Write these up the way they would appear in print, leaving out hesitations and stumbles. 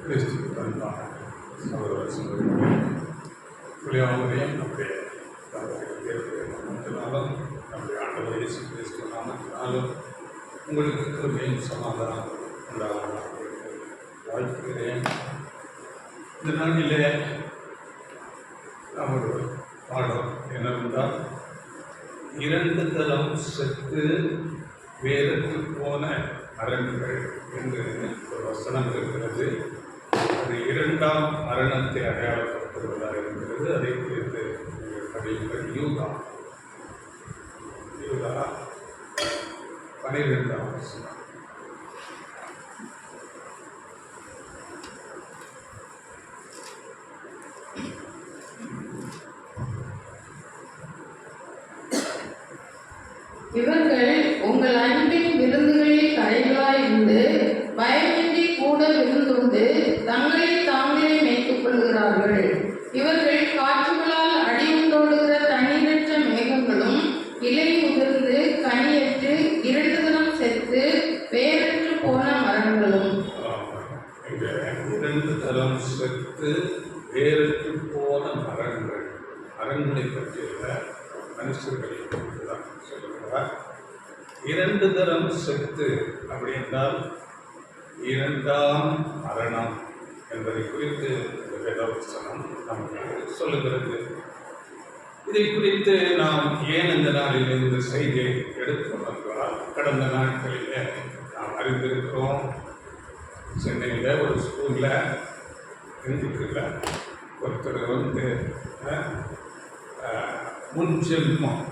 கிறிஸ்துக்கு அன்பான சகோதர சகோதரிகளே, புலியாவரையும் நம்முடைய நாமத்தினாலும் நம்முடைய ஆண்டவர் இயேசு கிறிஸ்து நாமத்தினாலும் உங்களுக்கு கிருபையும் சமாதானம் உண்டாக வாழ்த்துகிறேன். இந்த நாளிலே நாம் ஒரு பாடம் என்னவென்றால், 2 தரம் செத்து வேருக்கு போன மரங்கள் என்று ஒரு வசனம் இருக்கிறது. அது 2ஆம் மரணத்தை அடையாளப்படுத்துவதாக இருக்கிறது. அதை குறித்து படியுங்கள். யூதா 12ஆம் வசனம். இவர்கள் உங்கள் அன்பின் விருந்துகளில் கரைகளாய் இருந்து பயமின்றி கூட விருந்துண்டு தங்களை தாங்களே மேய்த்துக் கொள்கிறார்கள். இவர்கள் காற்றுகளால் அடியுண்டோடுகிற தண்ணீரற்ற மேகங்களும் இலை உதிர்ந்து கனியற்று 2 தரம் செத்து வேறற்று போன மரங்களும். 2 தரம் செத்து வேறற்று போன மரங்களை பற்றியுள்ள மனுஷர்களை தான் சொல்லுகிறார். 2 தரம் செத்து அப்படி என்றால் 2ஆம் மரணம் என்பதை குறித்து வேதவசனம் நமக்கு சொல்லுகிறது. இதை குறித்து நாம் ஏன் இந்த நாளில் இந்த செய்தியை எடுத்தோம் என்றால், கடந்த நாட்களில் நாம் அறிந்திருக்கிறோம், சென்னையில் ஒரு ஸ்கூலில் இருந்துட்டு ஒருத்தர் முன்ஜென்மம்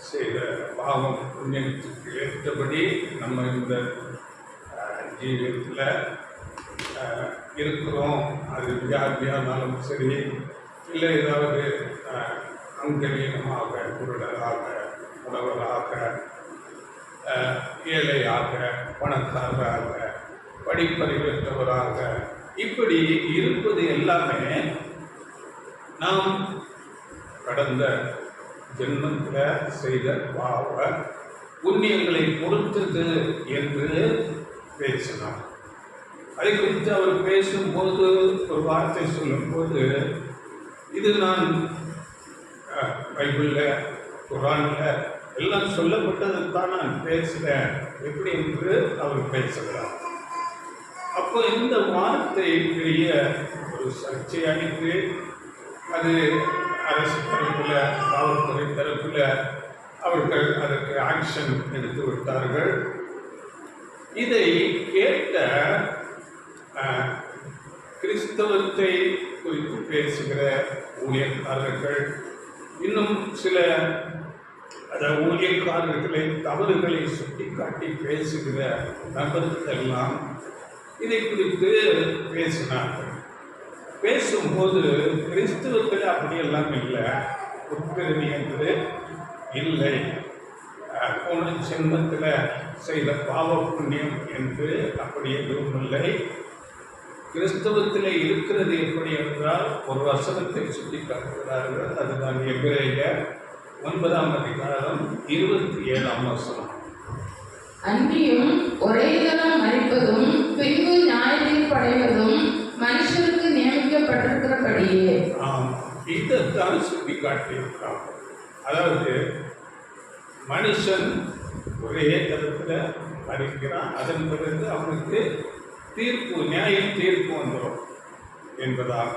செய்த பாவம் புண்ணியத்துக்கு ஏற்றபடி நம்ம இந்த ஜீவியத்தில் இருக்கிறோம். அது வியாதியானாலும் சரி, இல்லை ஏதாவது அங்கவீனமாக, குருடராக, உணவராக, ஏழையாக, பணக்காரராக, படிப்பறிவற்றவராக, இப்படி இருப்பது எல்லாமே நாம் கடந்த ஜென்மத்தில் செய்த பாவ புண்ணியங்களை பொறுத்தது என்று பேசினார். அதை குறித்து அவர் பேசும்போது ஒரு வார்த்தை சொல்லும்போது, இது நான் பைபிளில், குரானில் எல்லாம் சொல்லப்பட்டதுதான் நான் பேசுகிறேன் எப்படி என்று அவர் பேசுகிறார். அப்போ இந்த வார்த்தை பெரிய ஒரு சர்ச்சையாகிட்டு, அது அரசு தரப்பில், காவல்துறை தரப்பில் அவர்கள் அதற்கு ஆக்ஷன் எடுத்து விட்டார்கள். இதை கேட்ட கிறிஸ்தவத்தை குறித்து பேசுகிற ஊழியக்காரர்கள், இன்னும் சில ஊழியக்காரர்களை தவறுகளை சுட்டி காட்டி பேசுகிற நபர்கள் எல்லாம் இதை குறித்து பேசினார்கள். பேசும்போது கிறிஸ்துவத்தில் அப்படியெல்லாம் இல்லை, உட்பிரிவு என்பது இல்லை, போன ஜென்மத்தில் செய்த பாவ புண்ணியம் என்று அப்படி எதுவும் இல்லை. கிறிஸ்தவத்தில் இருக்கிறது எப்படி என்றால், ஒரு வசனத்தை சுட்டி காட்டுகிறார்கள். அதுதான் எபிரேயர் 9ஆம் அதிகாரம் 27ஆம் வசனம். அன்றியும் ஒரே தரம் மரிப்பதும் பின்பு நியாயத்தீர்ப்படைவதும் மனுஷருக்கு நியமிக்கப்பட்டிருக்கிறபடியே. இதைத்தான் சுட்டி காட்டியிருக்கிறார். அதாவது மனுஷன் ஒரே தரத்தில் மறிக்கிறான், அதன் பிறகு அவனுக்கு தீர்ப்பு, நியாய தீர்ப்பு வந்துடும் என்பதாக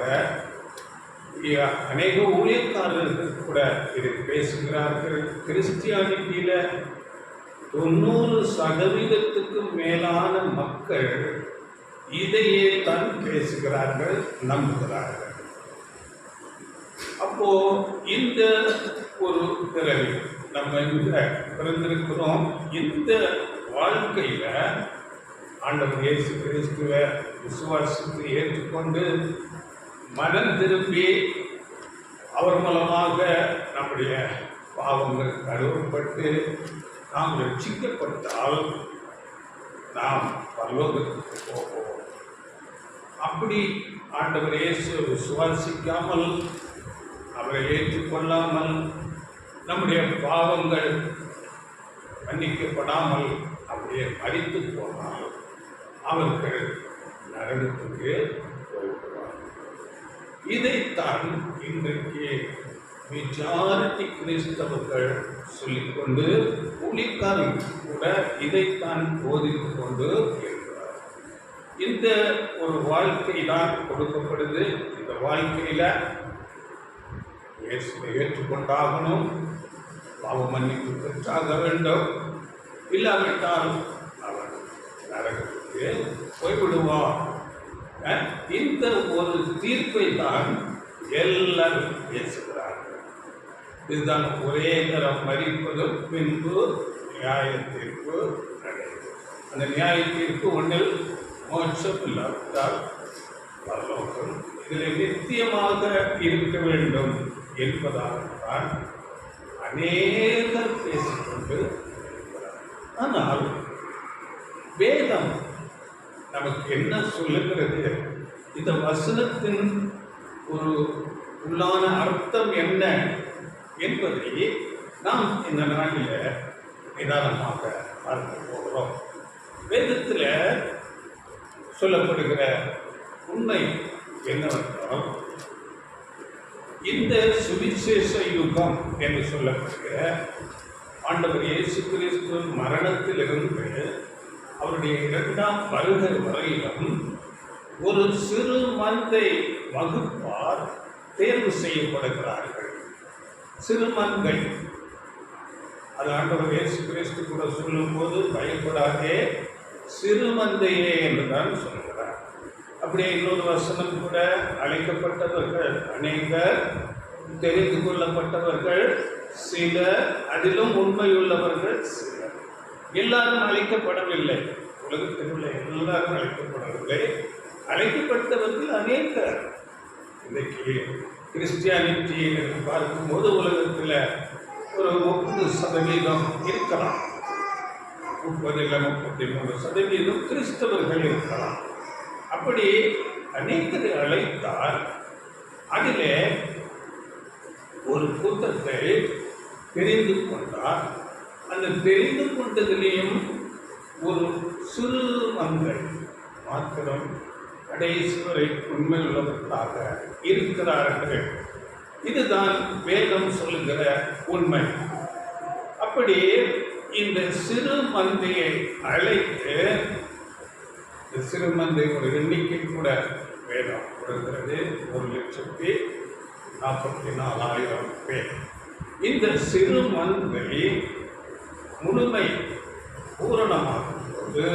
அநேக ஊழியக்காரர்கள் கூட இதை பேசுகிறார்கள். கிறிஸ்டியானிட்டியில் 90% மேலான மக்கள் இதையே தான் பேசுகிறார்கள், நம்புகிறார்கள். அப்போ இந்த ஒரு பிறவி நம்ம இந்த பிறந்திருக்கிறோம். இந்த வாழ்க்கையில் ஆண்டவர் இயேசு கிறிஸ்துவை விசுவாசித்து ஏற்றுக்கொண்டு மனம் திரும்பி அவர் மூலமாக நம்முடைய பாவங்கள் கழுவப்பட்டு நாம் ரட்சிக்கப்பட்டால் நாம் பரலோகத்துக்கு போவோம். அப்படி ஆண்டவர் இயேசு விசுவாசிக்காமல், அவரை ஏற்றுக்கொள்ளாமல், நம்முடைய பாவங்கள் மன்னிக்கப்படாமல் அப்படியே மரித்து போனால் அவர்கள் நரகத்துக்கு போய்விடுவார். இதைத்தான் இன்றைக்கு மெஜாரிட்டி கிறிஸ்தவர்கள் சொல்லிக்கொண்டு ஊழியக்காரன் கூட இதைத்தான் போதித்து கொண்டு இருக்கிறார். இந்த ஒரு வாழ்க்கை தான் கொடுக்கப்படுது. இந்த வாழ்க்கையில இயேசுவை ஏற்றுக்கொண்டாகணும், பாவ மன்னிப்பு பெற்றாக வேண்டும், இல்லாவிட்டால் அவன் நரகத்துக்கு போய்விடுவான். இந்த ஒரு தீர்ப்பை தான் எல்லாரும் பேசுகிறார்கள். இதுதான் ஒரே தரம் மறிப்பதும் பின்பு நியாய தீர்ப்பு நடைபெறும். அந்த நியாய தீர்ப்பு ஒன்றில் மோட்சம் இல்லாவிட்டால் பரலோகம். இதில் நித்தியமாக இருக்க வேண்டும் என்பதால்தான் அநேகர் பேசிக்கொண்டு இருக்கிறார். ஆனால் வேதம் நமக்கு என்ன சொல்லுகிறது? இந்த வசனத்தின் ஒரு உள்ளான அர்த்தம் என்ன என்பதை நாம் இந்த நாளில் நிதானமாக பார்க்க போகிறோம். வேதத்தில் சொல்லப்படுகிற உண்மை என்னவென்றால், இந்த சுவிசேஷ யுகம் என்று சொல்லப்படுகிற ஆண்டவர் இயேசு கிறிஸ்து மரணத்திலிருந்து அவருடைய 2ஆம் வருகை வரையிலும் ஒரு சிறு மந்தை வகுப்பார் தேர்வு செய்யப்படுகிறார்கள். சிறு மந்தை, அது ஆண்டவர் இயேசு கிறிஸ்து கூட சொல்லும்போது பயப்படாதே சிறு மந்தையே என்றுதான் சொல்கிறார். அப்படியே இன்னொரு வசனம் கூட, அழைக்கப்பட்டவர்கள் அநேகர், தெரிந்து கொள்ளப்பட்டவர்கள் சிலர், அதிலும் உண்மையுள்ளவர்கள் சிலர். எல்லாரும் அழைக்கப்படவில்லை, உலகத்தில் உள்ள எல்லாரும் அழைக்கப்படவில்லை. அழைக்கப்பட்டவர்கள் அநேகர். இன்றைக்கு கிறிஸ்டியானிட்டி என்று பார்க்கும்போது உலகத்தில் ஒரு 30% இருக்கலாம், 33% கிறிஸ்தவர்கள் இருக்கலாம். அப்படி அநேகரை அழைத்தால் அதிலே ஒரு கூட்டத்தை தெரிந்து கொண்டால், அந்த தெரிந்து கொண்டதிலேயும் ஒரு சிறு மந்தை மாத்திரம் கடைசி வரை உண்மையுள்ளவர்களாக இருக்கிறார்கள். இதுதான் வேதம் சொல்லுகிற உண்மை. அப்படி இந்த சிறு மந்தையை அழைத்து, இந்த சிறு மந்தை ஒரு எண்ணிக்கை கூட வேதம் கொடுக்கிறது, 1,44,000 பேர். இந்த சிறு மந்தை முழுமை பூரணமாகும் போது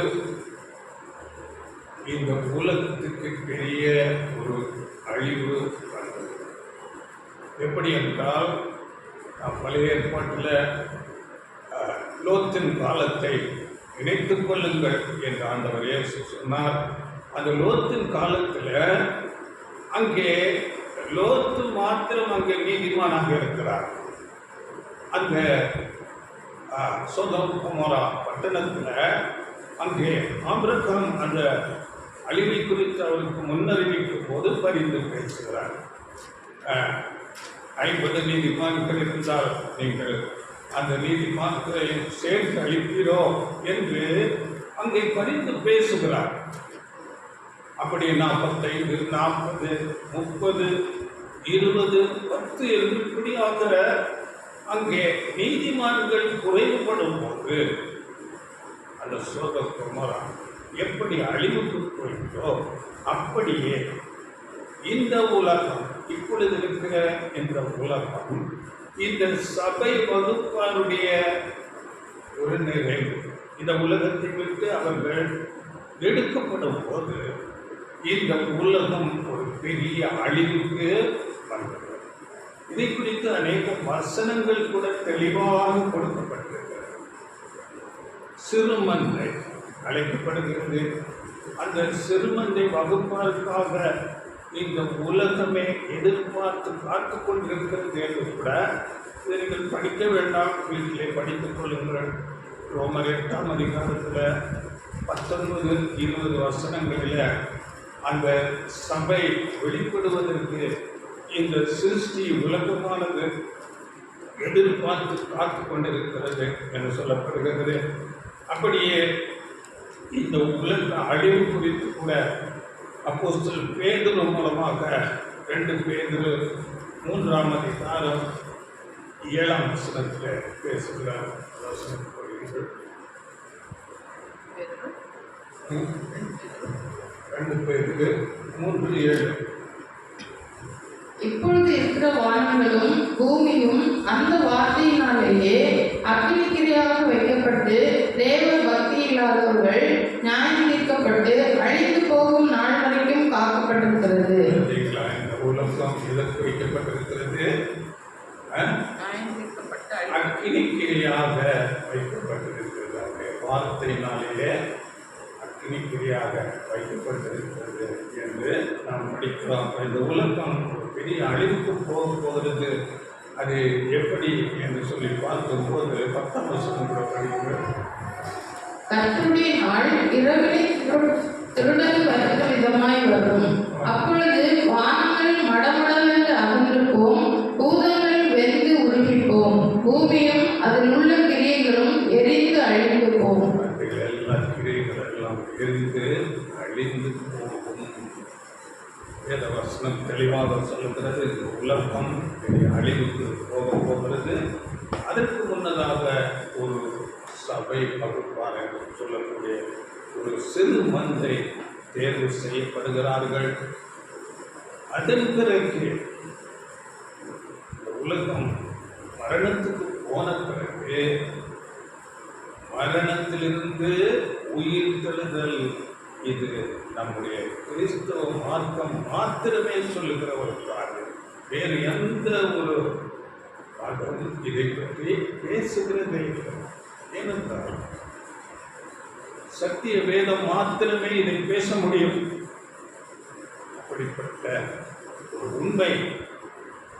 இந்த உலகத்துக்கு பெரிய ஒரு அழிவு வந்தது. எப்படி என்றால், பழைய ஏற்பாட்டில் லோத்தின் காலத்தை நினைத்துக் கொள்ளுங்கள் என்று ஆண்டவர் இயேசு சொன்னார். அந்த லோத்தின் காலத்தில் அங்கே லோத்து மாத்திரம் அங்கே நீதிமானாக இருக்கிறார். அந்த சோதோம் கொமோரா பட்டணத்தில் அங்கே ஆபிரகாம் அந்த அழிவை குறித்து அவருக்கு முன்னறிவிக்கும் போது பரிந்து பேசுகிறார். 50 நீதிமான்கள் இருந்தால் நீங்கள் அந்த நீதிமான்களை சேர்த்து அழிப்பீரோ என்று அங்கே பரிந்து பேசுகிறார். அப்படி 45, 40, 30, 20, 10 என்று இப்படியாக அங்கே நீதிமான்கள் குறைவுபடும் போது அந்த சோதோம் கொமோரா எப்படி அழிவுக்கு போயிட்டோ அப்படியே இந்த உலகம், இப்பொழுது இருக்கிற இந்த உலகம், இந்த சபை வகுப்பாருடைய ஒரு நிறைவு, இந்த உலகத்தை விட்டு அவர்கள் எடுக்கப்படும் போது இந்த உலகம் ஒரு பெரிய அழிவுக்கு வந்தது. இதை குறித்து அநேக வசனங்கள் கூட தெளிவாக கொடுக்கப்பட்டிருக்கிறது. சிறுமந்தை அழைக்கப்படுகிறது. அந்த சிறுமந்தை வகுப்பாருக்காக இந்த உலகமே எதிர்பார்த்து காத்து கொண்டிருக்கிறது என்று கூட நீங்கள் படிக்க வேண்டாம், வீட்டிலே படித்துக் கொள்ளுங்கள். ரோமர் 8ஆம் அதிகாரத்தில் 19, 20 வசனங்களில் அந்த சபை வெளிப்படுவதற்கு இந்த சிருஷ்டி உலகமானது எதிர்பார்த்து காத்து கொண்டிருக்கிறது என்று சொல்லப்படுகிறது. அப்படியே இந்த உலக அழிவு குறித்து கூட அப்போஸ்தலன் பேதுரு மூலமாக 2 பேதுரு 3ஆம் அதிகாரம் 7ஆம் வசனத்தில் பேசுகிறார். வசனம் சொல்கிறது. 2 பேதுரு 3:7. இப்பொழுது இருக்கிற வானங்களும் பூமியும் அந்த வார்த்தையினாலேயே அக்கினிக்கிரையாக வைக்கப்பட்டு தேவ பக்தி இல்லாதவர்கள் நியாயம் தீர்க்கப்பட்டு அழிந்து போகும் நாள் வரைக்கும் காக்கப்பட்டிருக்கிறது. இந்த உலகம் எதற்கு வைக்கப்பட்டிருக்கிறது? அக்கினிக்கிரையாக வைக்கப்பட்டிருக்கிறது. வார்த்தையினாலேயே அக்கினிக்கிரையாக வைக்கப்பட்டிருக்கிறது என்று நாம் படிக்கிறோம். இந்த உலகம் பெரிய அழிவுக்கு போகிறது. அது எப்படி என்று சொல்லி பார்க்கும்போது 10ஆம் வசனம் கூட படிக்கிறோம். கர்த்தருடைய நாள் இரவிலே திருடன் வருகிற விதமாய் வரும். அப்பொழுது வானங்கள் மடமடவென்று அகன்றுப்போம், பூதங்கள் வெந்து உருகிப்போம், பூமியும் அதில் உள்ள கிரியைகளும் எரிந்து அழிந்து போகும். எல்லா கிரியைகள் எல்லாம் எரிந்து அழிந்து போகும். வேத வசனம் தெளிவாக சொல்லுகிறது. உலகம் அழிவுக்கு போகிறது. அதற்கு முன்னதாக ஒரு சபை வகுப்பார் என்று சொல்லக்கூடிய ஒரு சிறு மந்தை தேர்வு செய்யப்படுகிறார்கள். அதன் பிறகு உலகம் மரணத்துக்கு போன பிறகு மரணத்திலிருந்து உயிர் தெழுதல், இது நம்முடைய கிறிஸ்தவ மார்க்கம் மாத்திரமே சொல்லுகிற ஒரு காரியம். வேறு எந்த ஒரு பாடமும் இதை பற்றி பேசுகிறதே இல்லை. ஏனென்றால் சத்திய வேதம் மாத்திரமே இதை பேச முடியும். அப்படிப்பட்ட ஒரு உண்மை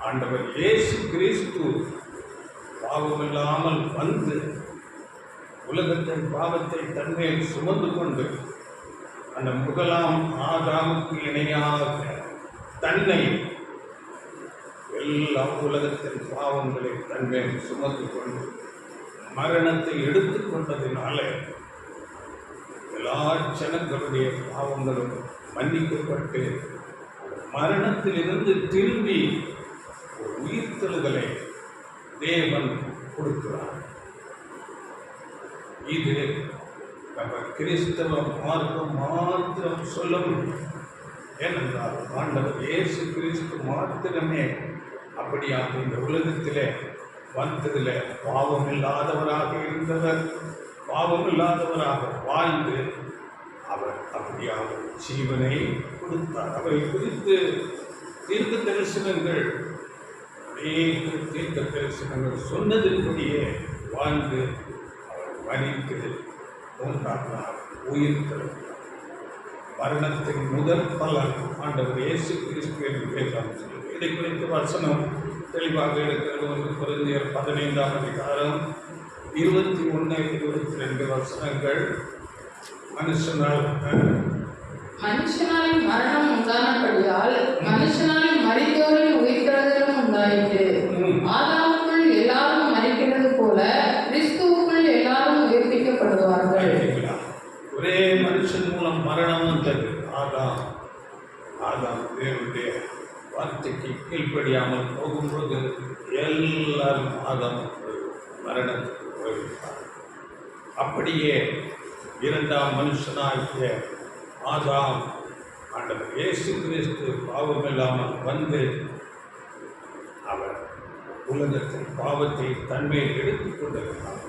ஆண்டவர் இயேசு கிறிஸ்து பாவமில்லாமல் வந்து உலகத்தின் பாவத்தை தன்மேல் சுமந்து கொண்டு அந்த முதலாம் ஆதாமுக்கு இணையாக தன்னை எல்லா உலகத்தின் பாவங்களை தன்மேல் சுமந்து கொண்டு மரணத்தை எடுத்துக்கொண்டதினால எல்லா ஜனங்களுடைய பாவங்களும் மன்னிக்கப்பட்டு மரணத்திலிருந்து திரும்பி ஒரு உயிர்த்தெழுதலை தேவன் கொடுக்கிறார். இது நம்ம கிறிஸ்தவ மார்க்கம் மாத்திரம் சொல்ல முடியும். ஏனென்றால் ஆண்டவர் இயேசு கிறிஸ்து மாத்திரமே அப்படியாக இந்த உலகத்திலே வந்ததில் பாவம் இல்லாதவராக இருந்தவர், பாவம் இல்லாதவராக வாழ்ந்து அவர் அப்படியாக ஜீவனை கொடுத்தார். அவரை குறித்து தீர்க்க தரிசனங்கள், அநேக தீர்க்க தரிசனங்கள் சொன்னதின்படியே வாழ்ந்து அவர் மரித்து 3ஆம் நாள் உயிர் தெழுந்தார். மரணத்தின் முதல் பலன் ஆண்டவர் இயேசு கிறிஸ்து என்று வேதம் சொல்லுது. இதை குறித்த வசனம் தெளிவாக இருக்கிறது. 1 கொரிந்தியர் 15ஆம் அதிகாரம் 21-22 வசனங்கள். மனுஷனால் மரணம் உண்டானபடியால் மனுஷனால் மரித்தோரின் உயிர்த்தெழுதலும் உண்டாயிற்று. ஆதாமுக்குள் எல்லாரும் மரிக்கிறது போல கிறிஸ்துவுக்குள் எல்லாரும் உயிர்ப்பிக்கப்படுவார்கள். ஒரே மனுஷன் மூலம் மரணம் வந்தது. ஆதாம் தேவனுடைய வார்த்தைக்கு கீழ்ப்படியாமல் போகும்போது எல்லாரும் ஆதாமுக்கு மரணத்துக்கு போய்விட்டார். அப்படியே 2ஆம் மனுஷனாகிய ஆதாம் ஆண்டவர் இயேசு கிறிஸ்து பாவமில்லாமல் வந்து அவர் உலகத்தின் பாவத்தை தன்மையில் எடுத்துக் கொண்டிருந்தார்.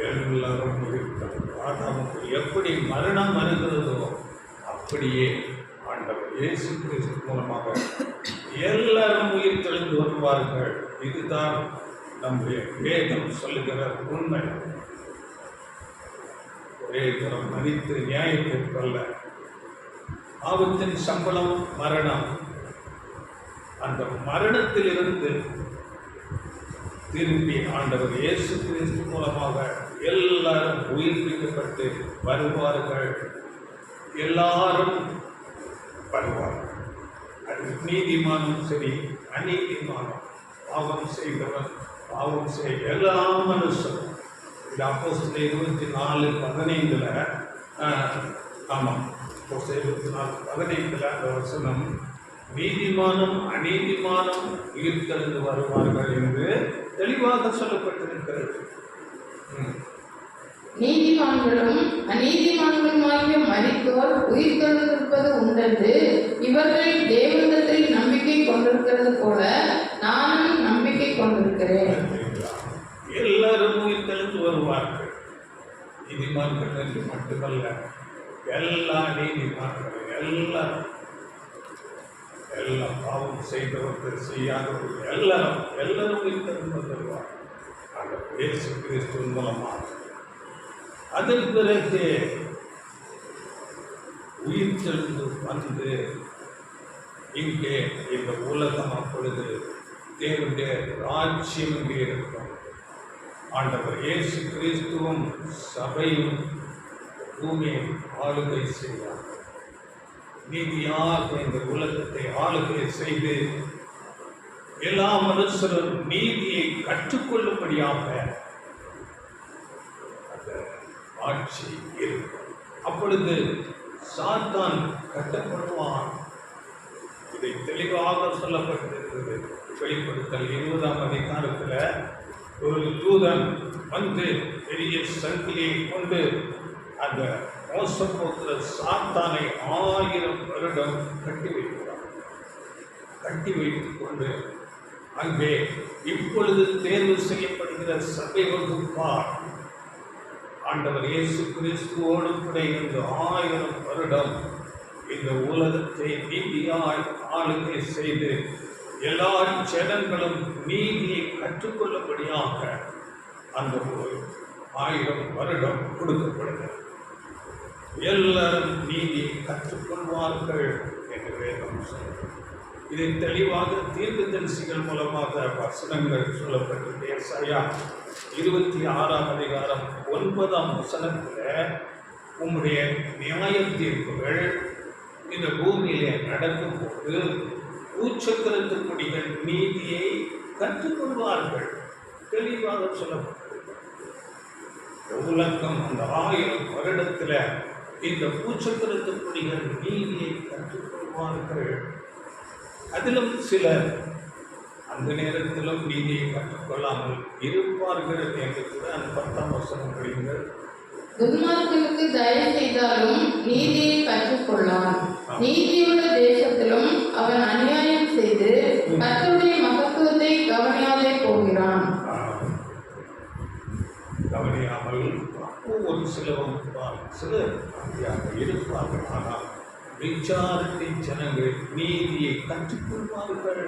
எல்லாரும் இருக்கிறார். ஆதாமுக்கு எப்படி மரணம் வருகிறதோ அப்படியே ஆண்டவர் இயேசு கிறிஸ்து மூலமாக எல்லாரும் உயிர் தெளிந்து வருவார்கள். இதுதான் நம்முடைய வேதம் சொல்லுகிற உண்மை. ஒரே தரம் மரித்து நியாயத்திற்கல்ல, பாவத்தின் சம்பளம் மரணம். அந்த மரணத்திலிருந்து திரும்பி ஆண்டவர் இயேசு கிறிஸ்து மூலமாக எல்லாரும் உயிர்ப்பிக்கப்பட்டு வருவார்கள். எல்லாரும் வருவார்கள். அது நீதிமானும் சரி, அநீதிமானும், பாவம் செய்தவன், பாவம் செய்ய எல்லா மனுஷனும். இது அப்போஸ்தலர் 24:15 ஆமாம், 24:15 அந்த வசனம், நீதிமானும் அநீதிமானும் உயிர்த்தெழுந்து வருவார்கள் என்று தெளிவாக சொல்லப்பட்டிருக்கிறது. நீதிமான்களும் அநீதிமான்களுமாகிய மரித்தோர் உயிர்த்தெழுந்திருப்பது உண்டென்று இவர்கள் தேவனிடத்தில் நம்பிக்கை கொண்டிருக்கிறது போல நானும் நம்பிக்கை கொண்டிருக்கிறேன். எல்லாரும் உயிர்த்தெழுந்து வருவார்கள். நீதிமான்கள் என்று மட்டுமல்ல, எல்லா நீதிமான்களும் எல்லாம் பாவம் செய்தவர்கள் செய்யாதவர்கள் எல்லாரும் உயிர்த்தெழுந்து வருவார்கள். அந்த இயேசு கிறிஸ்து மூலமாக அதன் பிறகு உயிர்த்தெழுந்து வந்து இங்கே இந்த உலகம் அப்பொழுது தேவனுடைய ராஜ்யம் இங்கே இருக்கும். ஆண்டவர் இயேசு கிறிஸ்துவும் சபையும் பூமியை ஆளுகை செய்வார். நீதியாக இந்த உலகத்தை ஆளுகை செய்து எல்லா மனுஷரும் நீதியை கற்றுக்கொள்ளும்படியாக அந்த ஆட்சி இருக்கும். அப்பொழுது சாத்தான் கட்டப்படுவான். இதை தெளிவாக சொல்லப்பட்டிருக்கிறது. வெளிப்படுத்தல் 20ஆம் அதிகாரத்தில் ஒரு தூதன் வந்து பெரிய சங்கிலியை கொண்டு அந்த மோசம் போகிற சாத்தானை 1000 வருடம் கட்டி வைக்கிறார். கட்டி வைத்துக் கொண்டு அங்கே இப்பொழுது தேர்வு செய்யப்படுகிற சபை வகுப்பார் ஆண்டவர் இயேசு கிறிஸ்துவோடு கூட இந்த 1000 வருடம் இந்த உலகத்தை நீதியாய் ஆளுகை செய்து எல்லா ஜனங்களும் நீதியை கற்றுக்கொள்ளும்படியாக அந்த 1000 வருடம் கொடுக்கப்படுகிறது. எல்லாரும் நீதியை கற்றுக்கொள்வார்கள் என்று வேதம் சொல்கிறது. இதை தெளிவாக தீர்க்கதரிசிகள் மூலமாக வசனங்கள் சொல்லப்பட்டிருக்கு. ஏசாயா 26ஆம் அதிகாரம் 9ஆம் வசனத்தில் உம்முடைய நியாய தீர்ப்புகள் இந்த பூமியிலே நடக்கும்போது பூச்சக்கரத்திற்குடிகள் நீதியை கற்றுக்கொள்வார்கள். தெளிவாக சொல்லப்பட்டிருக்கு. உலகம் அந்த 1000 வருடத்தில் இந்த பூச்சக்கரத்திற்குடிகள் நீதியை கற்றுக்கொள்வார்கள். அதிலும் சிலர் அந்த நேரத்திலும் நீதியை கற்றுக்கொள்ளாமல் இருப்பார்கள் என்று கூட அந்த 10ஆம் வசனம் படிங்கள். துன்மார்க்கனுக்கு தயவு செய்தாலும் நீதியை கற்றுக்கொள்ளான். நீதியுள்ள தேசத்திலும் அவன் அநியாயம் செய்து கர்த்தருடைய மகத்துவத்தை கவனியாதே போகிறான். கவனியாமல் ஒரு சிலர் இருப்பார்கள். ஆனால் மெஜாரிட்டி ஜனங்கள் நீதியை கற்றுக்கொள்வார்கள்.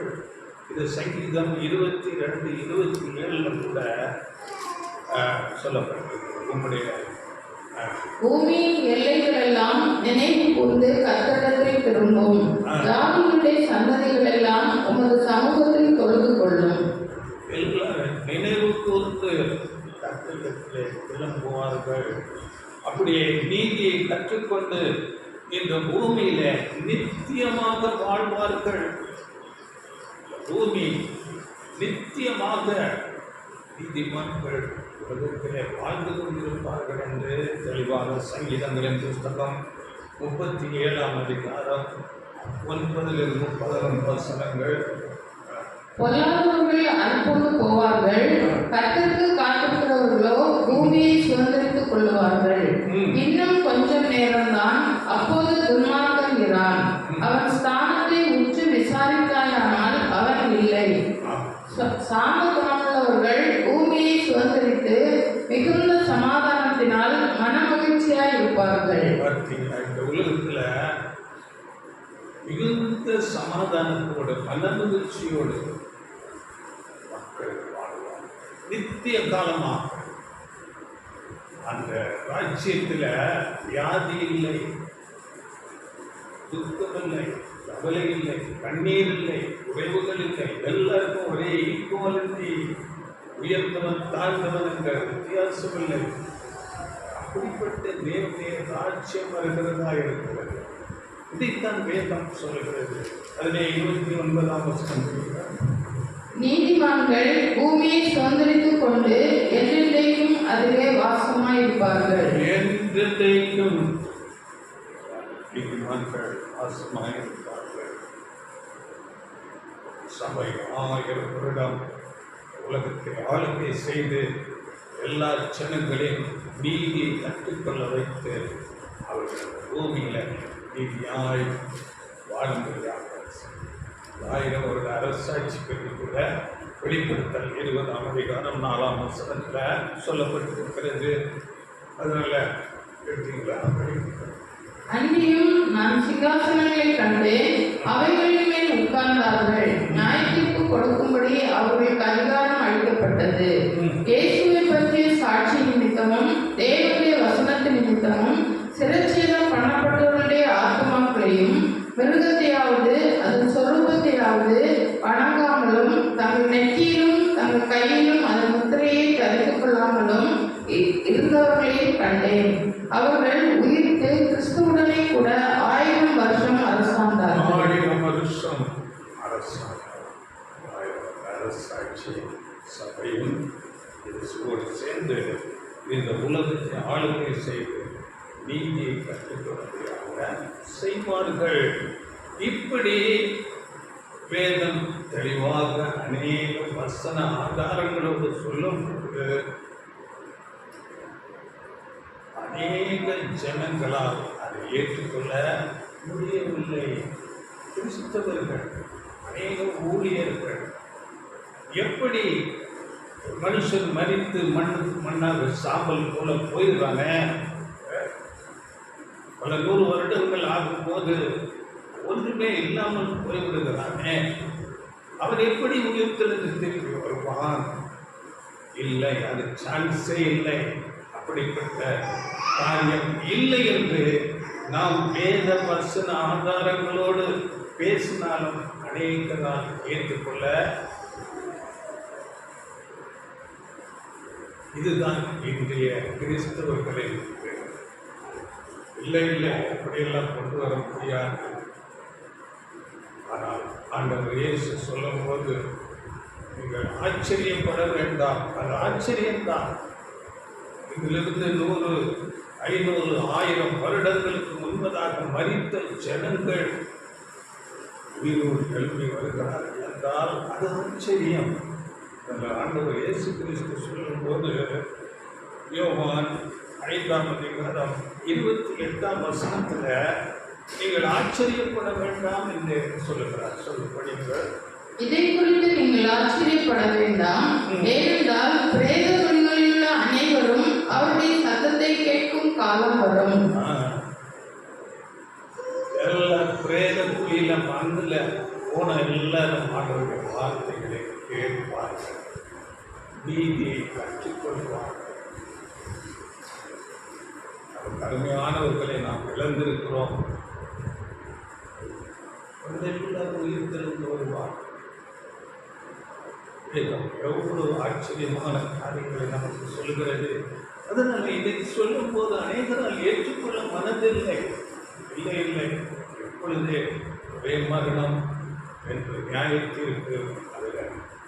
இது சங்கீதம் 22:27 கூட சொல்லப்பட்டிருக்கு. உங்களுடைய பூமியின் எல்லைகள் எல்லாம் நினைவு கூர்ந்து கர்த்தரிடத்தில் திரும்பும். ஜாதிகளுடைய சந்ததிகள் எல்லாம் உமது சமூகத்தில் தொழுது கொள்ளும். எல்லாரும் நினைவு கூர்ந்து கர்த்தரிடத்திலே திரும்புவார்கள். அப்படியே நீதியை கற்றுக்கொண்டு இந்த பூமியில நித்தியமாக வாழ்வார்கள். பூமி நித்தியமாக நீதிமான்கள் உலகத்திலே வாழ்ந்து கொண்டிருப்பார்கள் என்று தெளிவாக சங்கீதங்களின் புஸ்தகம் 37ஆம் அதிகாரம் 9-11 வசனங்கள். பொல்லாதவர்கள் அற்போடு போவார்கள், கர்த்தருக்கு காத்திருக்கிறவர்களோ பூமியை சுதந்திரித்துக் கொள்ளுவார்கள். இன்னும் கொஞ்சம் நேரம்தான், அப்போது துன்மார்க்கன் இரான். அவன் ஸ்தானத்தை உற்று விசாரித்தாயானால் அவன் இல்லை. சாந்த குணமுள்ளவர்கள் பூமியை சுதந்திரித்து மிகுந்த சமாதானத்தினால் மனமகிழ்ச்சியாய் இருப்பார்கள். இந்த உலகத்துல மிகுந்த சமாதானத்தோடு மனமகிழ்ச்சியோடு மக்கள் வாழ்வார் நித்திய காலமாக. அந்த ராஜ்யத்துல வியாதி இல்லை, துக்கம் இல்லை, கவலை இல்லை, கண்ணீர் இல்லை, உறவுகள் இல்லை. எல்லாருக்கும் ஒரே ஈக்குவாலிட்டி. உயர்ந்தவன் தாழ்ந்தவன் என்ற வித்தியாசம் இல்லை. அப்படிப்பட்ட தேவனுடைய ராஜ்யம் வருகிறதா இருக்கிறது. இதைத்தான் வேதம் சொல்கிறது. அதிலே 29ஆம் வசனம், நீதிமான்கள் பூமியை சுதந்திரித்துக் கொண்டு என்றென்றைக்கும் அதிலே வாசமாயிருப்பார்கள். என்றென்றைக்கும் நீதிமான்கள் ஆசமாயிருப்பார்கள். சபை 1000 வருடம் உலகத்தை ஆளுகை செய்து எல்லா ஜனங்களையும் நீதியை கற்றுக்கொள்ள வைத்து அவர்கள் பூமியில நீதியாய் வாழும்படியாக 1000 வருட அரசாட்சி பற்றி கூட வெளிப்படுத்தல் 20ஆம் அதிகாரம் 4ஆம் வசனத்தில் சொல்லப்பட்டிருக்கிறது. அதனால எடுத்தீங்களா? அன்றியும் நான் சிங்காசனங்களை கண்டேன், அவைகளின் மேல் உட்கார்ந்தார்கள். நியாயத்தீர்ப்பு கொடுக்கும்படி அவர்களுக்கு அதிகாரம் அளிக்கப்பட்டது. இயேசுவை பற்றிய சாட்சி நிமித்தமும் தேவனுடைய வசனத்து நிமித்தமும் சிரச்சேதம் பண்ணப்பட்டவர்களுடைய ஆத்மாக்களையும் மிருகத்தையாவது அதன் சொரூபத்தையாவது வணங்காமலும் தங்கள் நெற்றியிலும் தங்கள் கையிலும் அதன் முத்திரையை தரித்துக் கொள்ளாமலும் இருந்தவர்களையும் கண்டேன். அவர்கள் உயிர்த்து கிறிஸ்துவுடனே கூட 1000 வருஷம் அரசாண்டார்கள். 1000 வருஷம் அரசாட்சி சபையும் இயேசுவோடு சேர்ந்து இந்த உலகத்தை ஆளுகை செய்து நீதியை கற்றுக்கொள்வதாக செய்வார்கள். இப்படி வேதம் தெளிவாக அநேக வசன ஆதாரங்களோடு சொல்லும்போது அநேக ஜனங்களால் அதை ஏற்றுக்கொள்ள முடியவில்லை. கிறிஸ்தவர்கள், அநேக ஊழியர்கள் எப்படி மனுஷன் மரித்து மண்ணாக சாம்பல் போல போயிடுறாங்க. பல 100 வருடங்கள் ஆகும்போது ஒன்றுமே இல்லாமல் போய்விடுகிறானே, அவன் எப்படி உயிர்த்தெழுந்து திரும்பி வருவான்? இல்லை, அது சான்ஸே இல்லை. அப்படிப்பட்ட காரியம் இல்லை என்று நாம் வேத வசன ஆதாரங்களோடு பேசினாலும் அநேகரால் ஏற்றுக்கொள்ள இதுதான் இன்றைய கிறிஸ்தவர்களின் இல்லை இல்லை அப்படியெல்லாம் கொண்டு வர முடியாது. ஆனால் ஆண்டவர் இயேசு சொல்லும்போது நீங்கள் ஆச்சரியப்பட வேண்டாம், அது ஆச்சரியம்தான். இதிலிருந்து 100, 500, 1000 வருடங்களுக்கு முன்பதாக மரித்த ஜனங்கள் உயிரோடு எழுப்பி வருகிறார்கள் என்றால் அது ஆச்சரியம். ஆண்டவர் இயேசு கிறிஸ்து சொல்லும்போது யோவான் 5ஆம் அதிகாரம் 28ஆம் வசனத்தில் நீங்கள் ஆச்சரியப்பட வேண்டாம் என்று சொல்லுகிறார். சொல்லுங்கள், இதை குறித்து நீங்கள் ஆச்சரியப்பட வேண்டாம், ஏனென்றால் பிரேத குழிகளில் உள்ள அனைவரும் அவருடைய சத்தத்தை கேட்கும் காலம் வரும். எல்லா பிரேத குழியில மண்ணில் போன எல்லாரும் ஆண்டவருடைய வார்த்தைகளை கேட்பார்கள், நீதியை கற்றுக்கொள்வார்கள். கடுமையானவர்களை நாம் இழந்திருக்கிறோம். எல்லாரும் உயிர் தெளிந்து வருவார். எவ்வளவு ஆச்சரியமான காரியங்களை நமக்கு சொல்லுகிறது. அதனால் இதை சொல்லும் போது அநேகரால் ஏற்றுக்கொள்ள மனதில்லை. இல்லை இல்லை, எப்பொழுதே ஒரே மரணம் என்று நியாயத்திற்கு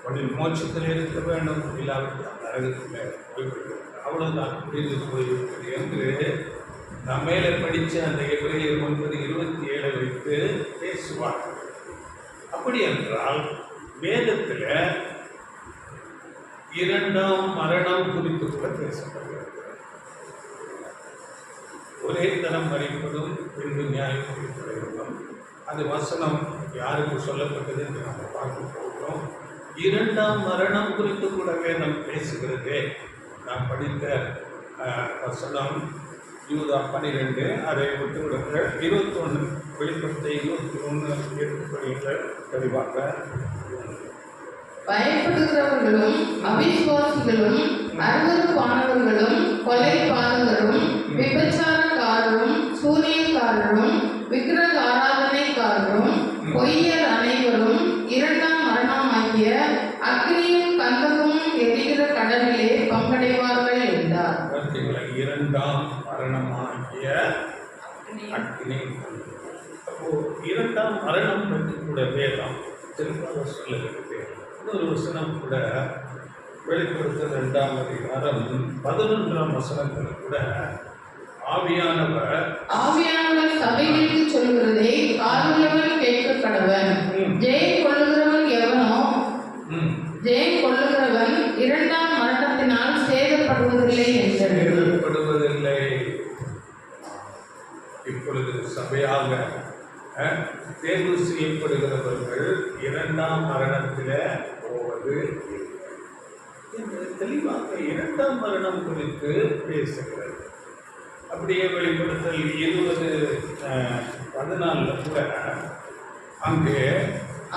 அதில் மோட்சத்தில் இருக்க வேண்டும், இல்லாவிட்டால் நரகத்தில் போய்விடுகிறது. அவ்வளவுதான், புரிந்து போய்விட்டது என்று நான் மேலே படித்த அந்த எபிரேயர் 9:27 வைத்து பேசுவார்கள். அப்படி என்றால் வேதத்தில் 2ஆம் மரணம் குறித்து கூட பேசப்படுகிறது. ஒரே தரம் மறிப்பதும் பின்பு நியாயம் குறிப்பிடுவதும் அது வசனம் யாருக்கு சொல்லப்பட்டது என்று நாம் பார்க்க போகிறோம். 2ஆம் மரணம் குறித்து கூட வேதம் பேசுகிறது. நான் படித்த வசனம் யூதா 12, அதை விட்டு விடுங்கள். 21 வெளிப்படுத்த 21 எடுத்துக்கொள்ளுங்கள். தெளிவாக பயப்படுகிறவர்களும் அவிசுவாசிகளும் அருவருப்பானவர்களும் கொலைபாதகரும் விபச்சாரக்காரரும் சூனியக்காரரும் விக்கிரக ஆராதனைக்காரரும் பொய்யர் அனைவரும் 2ஆம் மரணமாகிய அக்னியும் கந்தகமும் எரிகிற கடலிலே பங்கடைவார்கள் என்றார். 2ஆம் மரணமாகிய அக்னி. அப்போ 2ஆம் மரணம் பற்றி கூட வேதம் தெளிவாக சொல்லுகிறது. இன்னொரு வசனம் கூட வெளிப்படுத்த 2ஆம் அதிகாரம் 11ஆம் வசனத்தில் கூட ஆவியானவர் சபைகளுக்கு இப்பொழுது சபையாக தேர்வு செய்யப்படுகிறவர்கள் இரண்டாம் மரணத்தில் போவது இல்லை என்று தெளிவாக இரண்டாம் மரணம் குறித்து பேசுகிறது. அப்படியே வெளிப்படுத்தல் 20:14 கூட அங்கே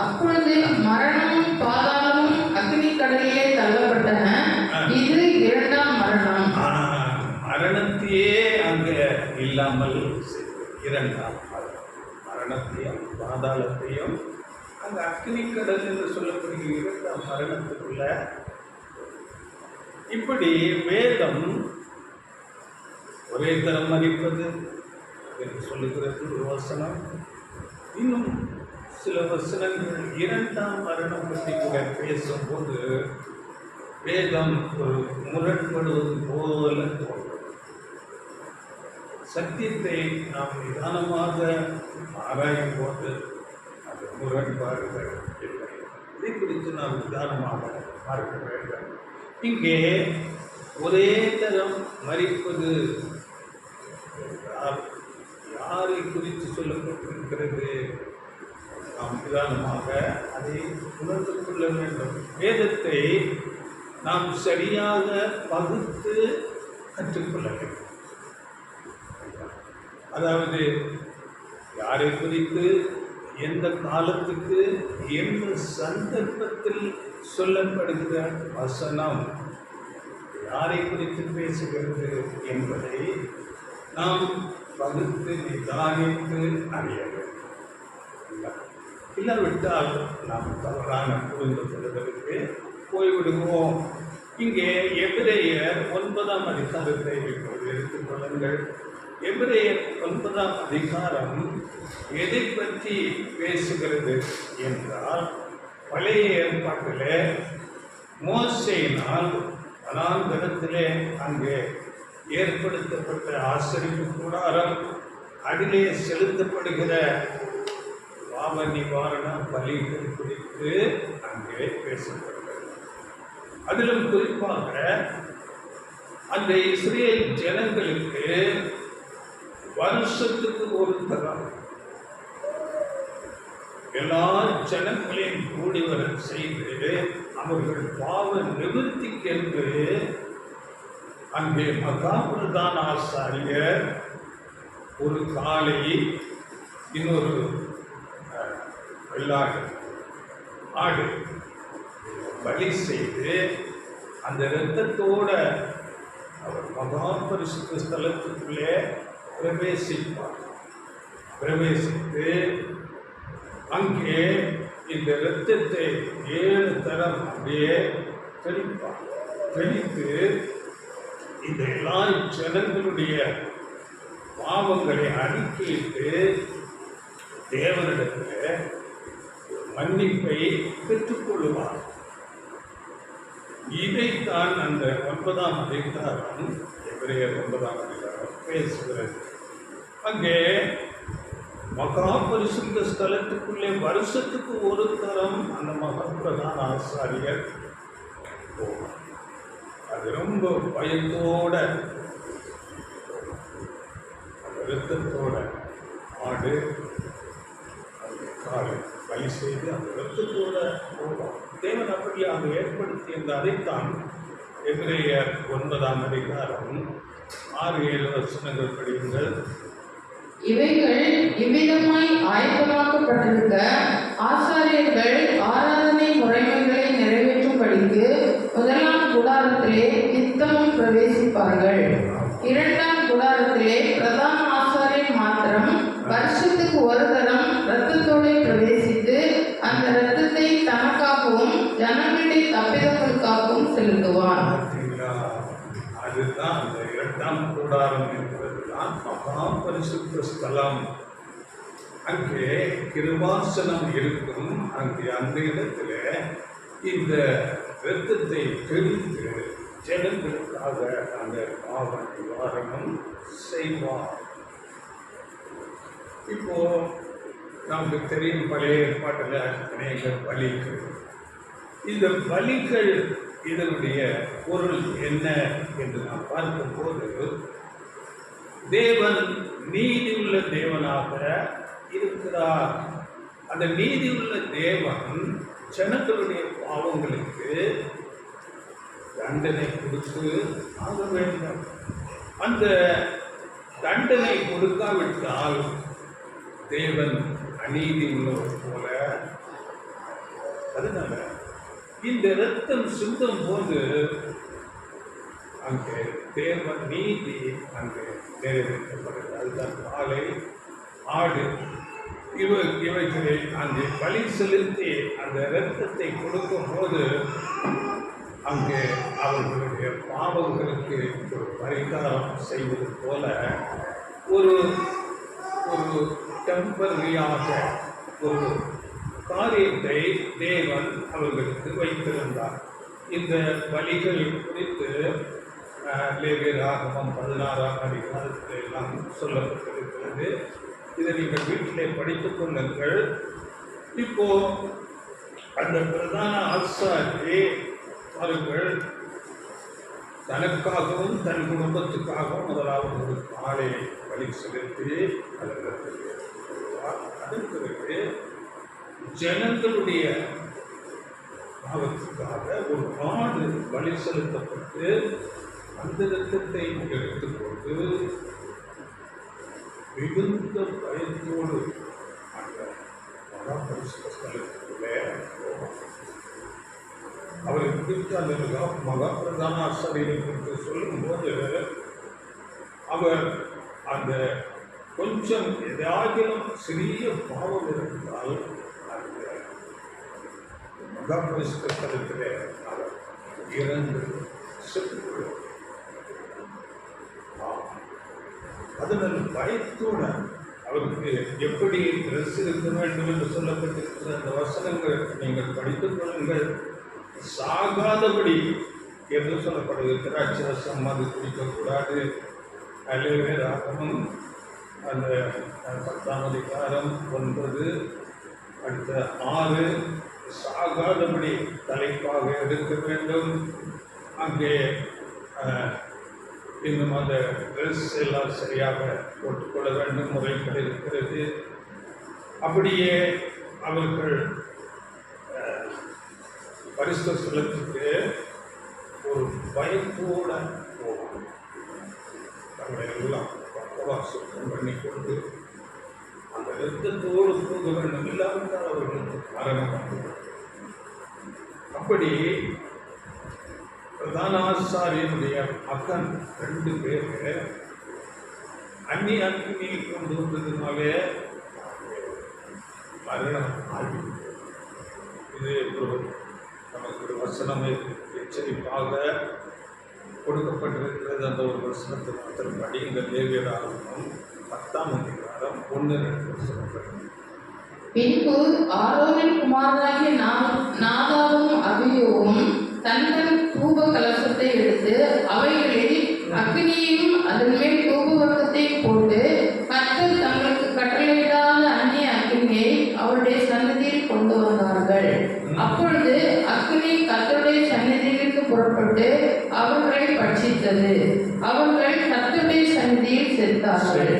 அப்பொழுது மரணமும் பாதாளமும் அக்னி கடலிலே தள்ளப்பட்டன. இது இரண்டாம் மரணம். மரணத்தையே அங்கே இல்லாமல் இரண்டாம் மரணத்தையும் பாதாளத்தையும் அந்த அக்னி கடல் என்று சொல்லப்படுகிற இரண்டாம் மரணத்துக்குள்ள இப்படி வேதம் ஒரே தரம் மறிப்பது என்று சொல்லுகிறது ஒரு வசனம். இன்னும் சில வசனங்கள் இரண்டாம் மரணம் பற்றி கூட பேசும்போது வேதம் ஒரு முரண்படுவது போல தோன்றும். சத்தியத்தை நாம் நிதானமாக ஆராயும் போது அது முரண்பாடுகள் இல்லை. இதை குறித்து நாம் நிதானமாக பார்க்க வேண்டும். இங்கே ஒரே தரம் மறிப்பது யாரை குறித்து சொல்லப்பட்டிருக்கிறது? நாம் நிதானமாக அதை உணர்ந்து கொள்ள வேண்டும். வேதத்தை நாம் சரியாக பகுத்து கற்றுக்கொள்ள வேண்டும். அதாவது யாரை குறித்து எந்த காலத்துக்கு எந்த சந்தர்ப்பத்தில் சொல்லப்படுகிற வசனம் யாரை குறித்து பேசுகிறது என்பதை நாம் பகுத்து நிதானித்து அறிய வேண்டும். இல்லாவிட்டால் நாம் தவறான புரிந்து கொள்வதற்கு போய்விடுவோம். இங்கே எபிரேயர் 9ஆம் அதிகாரத்தை இப்போது எடுத்துக்கொள்ளுங்கள். எபிரேயர் 9ஆம் அதிகாரம் எதை பற்றி பேசுகிறது என்றால், பழைய ஏற்பாட்டிலே மோசேயினால் வனாந்தரத்திலே அங்கே ஏற்படுத்தப்பட்ட ஆசரிப்பு கூடாரம், அதிலே செலுத்தப்படுகிற பாவ நிவாரண பலிகள் குறித்து அங்கே பேசப்படுகிறது. அதிலும் குறிப்பாக அந்த இஸ்ரேல் ஜனங்களுக்கு வருஷத்துக்கு ஒரு தரம் எல்லா ஜனங்களையும் கூடி வர செய்து அவர்கள் பாவ நிவர்த்திக்கென்று அங்கே மகாபிரதான ஆசாரியர் ஒரு காளை, இன்னொரு வெள்ளாடு ஆடு பலி செய்து அந்த இரத்தத்தோட அவர் மகா பரிசுத்த ஸ்தலத்துக்குள்ளே பிரவேசித்து அங்கே இந்த இரத்தத்தை 7 தரம் அப்படியே தெளித்து இந்த எல்லா ஜனங்களுடைய பாவங்களை அறிக்கையிட்டு தேவனிடத்தில் மன்னிப்பை பெற்றுக்கொள்ளுவார். இதைத்தான் அந்த 9ஆம் அதிகாரம், எபிரேயர் 9ஆம் அதிகாரம் பேசுகிறது. அங்கே மகா பரிசுத்த ஸ்தலத்துக்குள்ளே வருஷத்துக்கு ஒரு தரம் அந்த மகாபிரதான ஆசாரியர் போவார். அது ரொம்ப பயத்தோட அந்த இரத்தத்தோட ஆடு காலை பலி செய்து அந்த இரத்தத்தோட போவார். தேவன் அப்படியாக ஏற்படுத்தியிருந்த அதைத்தான் எபிரேயர் 9ஆம் அதிகாரம் 6-7 வசனங்கள் படியுங்கள். இவைகள் இவ்விதமாய் ஆயத்தமாக்கப்பட்டிருக்க ஆசாரியர்கள் ஆராதனை முறைமைகளை நிறைவேற்றும்படிக்கு 1ஆம் கூடாரத்திலே நித்தமும் பிரவேசிப்பார்கள். 2ஆம் கூடாரத்திலே பிரதான ஆசாரியர் மாத்திரம் வருஷத்துக்கு ஒரு தரம் இரத்தத்தோடு பிரவேசித்து அந்த இரத்தத்தை தனக்காகவும் ஜனங்களுடைய தப்பிதங்களுக்காகவும் செலுத்துவார். அதுதான் அந்த 2ஆம் கூடாரம் என்பதுதான் மகா பரிசுத்த ஸ்தலம். அங்கே கிருபாசனம் இருக்கும். அங்கே அந்த இடத்துல இந்த இரத்தத்தை தெளித்து ஜனங்களுக்காக அந்த பாவ நிவாரணம் செய்வார். இப்போ நமக்கு தெரியும், பழைய ஏற்பாட்டில் அநேக பலிகள். இந்த பலிகள் இதனுடைய பொருள் என்ன என்று நாம் பார்க்கும்போது, தேவன் நீதி உள்ள தேவனாக இருக்கிறார். அந்த நீதி உள்ள தேவன் ஜனங்களுடைய பாவங்களுக்கு தண்டனை கொடுத்து ஆக வேண்டும். அந்த தண்டனை கொடுக்காவிட்டால் தேவன் அநீதி உள்ளவர் போல. அதனால இந்த இரத்தம் சிந்தும் போது அங்கே தேவன் நீதி அங்கே நிறைவேற்றப்படுகிறது. அதுதான் காளை, ஆடு இவைகளை அங்கே பலி செலுத்தி அந்த இரத்தத்தை கொடுக்கும் போது அங்கே அவர்களுடைய பாவங்களுக்கு ஒரு பரிகாரம் செய்வது போல ஒரு ஒரு டெம்பரரியாக ஒரு காரியத்தை தேவன் அவர்களுக்கு வைத்திருந்தார். இந்த பலிகள் குறித்து லேவியராகமம் 16ஆம் அதிகாரத்தில் எல்லாம் சொல்லப்பட்டிருக்கிறது. இதை நீங்கள் வீட்டிலே படித்துக் கொள்ளுங்கள். இப்போ அந்த பிரதான ஆசாரி அவர்கள் தனக்காகவும் தன் குடும்பத்துக்காகவும் முதலாவது ஒரு காலை பலி செலுத்தி அதன் பிறகு ஜனங்களுடைய பாவத்துக்காக ஒரு ஆடு பலி செலுத்தப்பட்டு அந்த இரத்தத்தை எடுத்துக்கொண்டு மிகுந்த பயத்தோடு அந்த மகாபரிசுத்த ஸ்தலத்துக்குள்ளே அவரை குறித்து அந்த மகாபிரதான ஆசாரியரை குறித்து சொல்லும்போது அவர் அந்த கொஞ்சம் ஏதாகிலும் சிறிய பாவம் இருந்தால் அந்த மகாபரிசுத்த ஸ்தலத்திலே அவர் இறந்து செத்து அதனால் பயத்தோடு அவருக்கு எப்படி ட்ரெஸ் இருக்க வேண்டும் என்று சொல்லப்பட்டிருக்கிற அந்த வசனங்கள் நீங்கள் படித்துக் கொள்ளுங்கள். சாகாதபடி என்று சொல்லப்படுகிறது. அச்சரசம் அது குடிக்கக்கூடாது. லேவியராகமம் அந்த 10ஆம் அதிகாரம் 9 அடுத்த 6 சாகாதபடி தலைப்பாக எடுக்க வேண்டும். அங்கே இன்னும் அந்த ட்ரெஸ் எல்லாம் சரியாக போட்டுக்கொள்ள வேண்டும், முறைகள் இருக்கிறது. அப்படியே அவர்கள் பரிசுத்த ஸ்தலத்துக்கு ஒரு பயத்தோட போவாங்க. தங்களை எல்லாம் பக்கவாக சுத்தம் பண்ணி கொண்டு அந்த இரத்தத்தோடு போக வேண்டும். இல்லாவிட்டால் அவர்களுக்கு மரணம். அப்படி பிரதான ஆசாரியனுடைய மகன் 2 பேர் அந்நிய அக்னியை கொண்டு வந்ததுனாலே மரணம் ஆகி. இது நமக்கு ஒரு வசனம் எச்சரிப்பாக கொடுக்கப்பட்டிருக்கிறது. அந்த ஒரு வசனத்தை மாத்திரம் படியுங்கள். லேவியராகமம் 10ஆம் அதிகாரம் 1-2 வசனங்கள். பின்பு ஆரோனின் குமாரராகிய நாதாவும் அபியூவும் தங்கள் தூப கலசத்தை எடுத்து அவைகளில் அக்னியையும் அதன் மேல் தூப வர்க்கத்தையும் போட்டு கர்த்தர் தங்களுக்கு கட்டளையிடாத அந்நிய அக்னியை அவருடைய சன்னதியில் கொண்டு வந்தார்கள். அப்பொழுது அக்னி கர்த்தருடைய சன்னதியிலிருந்து புறப்பட்டு அவர்களை பட்சித்தது. அவர்கள் கர்த்தருடைய சன்னதியில் செத்தார்கள்.